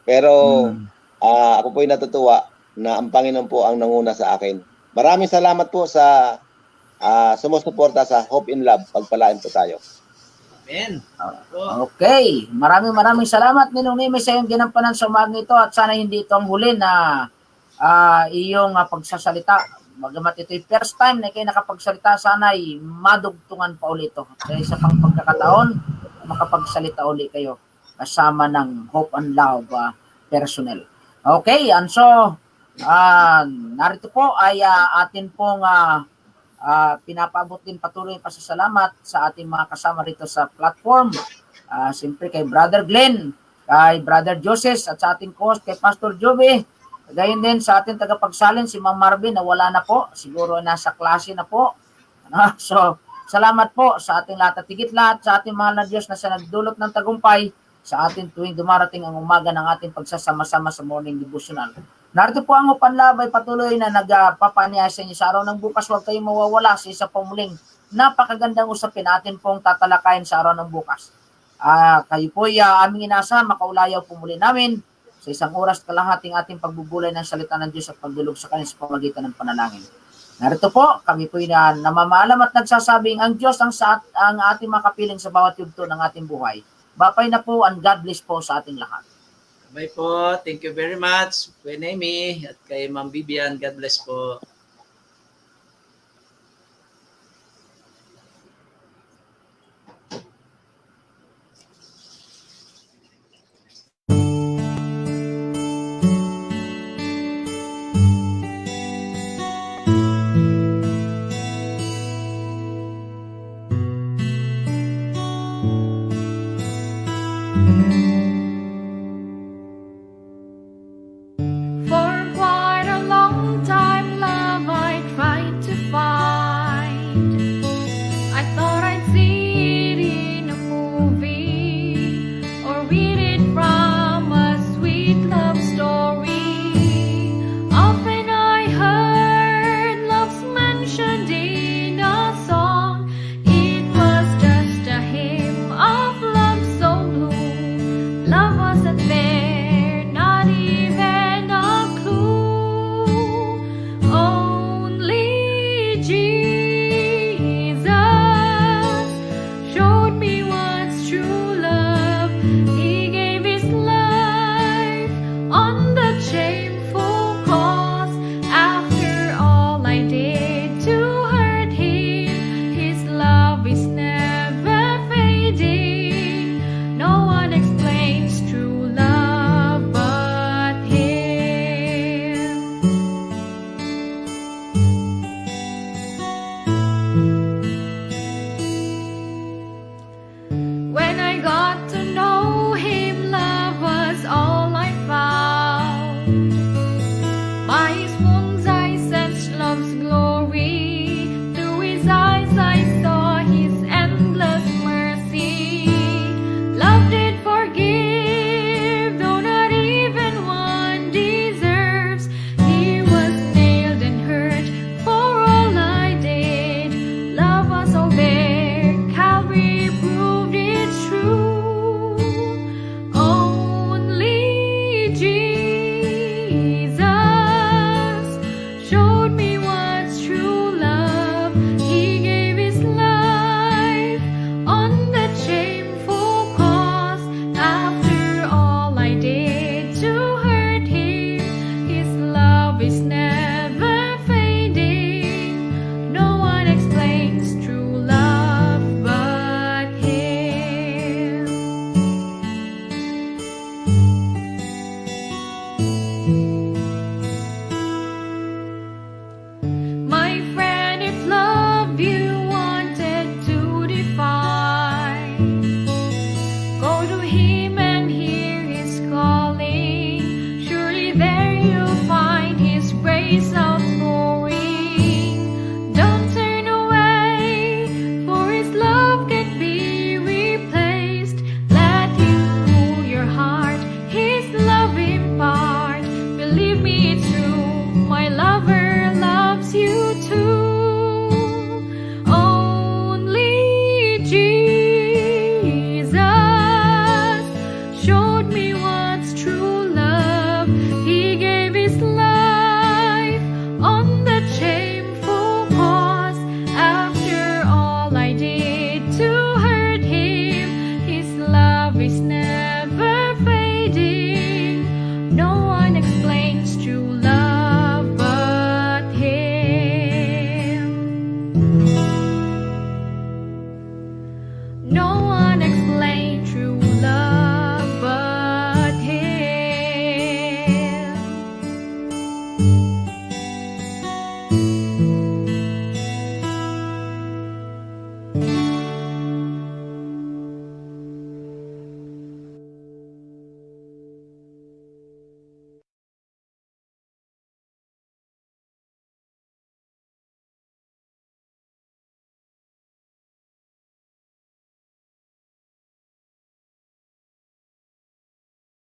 S8: Pero ako po ay natutuwa na ang Panginoon po ang nanguna sa akin. Maraming salamat po sa sumusuporta sa Hope in Love. Pagpalain po tayo.
S4: Amen.
S3: Okay, maraming salamat Ninong Neme sa iyong ginampanan sa umaga ito at sana hindi ito ang huli na iyong pagsasalita. Bagamat ito'y first time na kayo nakapagsalita, sana ay madugtungan pa ulit ito. Kaya sa pang pagkakataon, makapagsalita ulit kayo kasama ng Hope and Love personnel. Okay, and so, narito po ay atin pong pinapaabot din patuloy yung pasasalamat sa ating mga kasama rito sa platform. Siyempre kay Brother Glenn, kay Brother Joseph at sa ating host kay Pastor Joby. Gayon din sa ating tagapagsalin si Ma'am Marvin na wala na po. Siguro nasa klase na po. So, salamat po sa ating lahat at higit lahat sa ating mahal na Diyos na sa nagdulot ng tagumpay sa ating tuwing dumarating ang umaga ng ating pagsasama-sama sa morning devotional. Narito po ang Hope and Love ay patuloy na nagpapaniya sa inyo sa araw ng bukas. Huwag kayong mawawala sa isa pong muling napakagandang usapin natin pong tatalakayin sa araw ng bukas. Kayo po ay aming inaasahan, makaulayaw po muli namin sa isang oras kalahating ating pagbubulay ng salita ng Diyos at pagdulog sa kanya sa pamagitan ng panalangin. Narito po, kami po ay namamaalam at nagsasabing ang Diyos ang ating makapiling sa bawat yugto ng ating buhay. Bapay na po and God bless po sa ating lahat.
S4: Bye po. Thank you very much, Kuya Nemi at kay Ma'am Vivian. God bless po.
S1: For quite a long time, love I tried to find. I thought I'd see it in a movie or read it from a sweet love story. Often I heard love's mentioned in a song. It was just a hymn of love so blue. Love wasn't there, not even a clue. Only Jesus showed me what's true love. He gave his life on that shameful cross. After all I did to hurt him, his love is never fading. No one explains true love but him. When I got to know him, love was all I found. By his wounds I sensed love's glory. Through his eyes I saw his endless mercy. Love did forgive, though not even one deserves. He was nailed and hurt for all I did. Love was all there, Calvary proved it's true. Only Jesus showed me what's true love. He gave his life on that shameful cross. After all I did to hurt him, his love is never fading. No one explains true love but him. My friend, if love you wanted to define, go to him and hear his calling. Surely there you'll find his grace outpouring. Don't turn away, for his love can't be replaced. Let him cool your heart, his love impart. Believe me, it's true, my lover loves you too. Only Jesus showed me what's true love. He gave his life on that shameful cross. After all I did to hurt him, his love is never fading. No one explains true love but him. No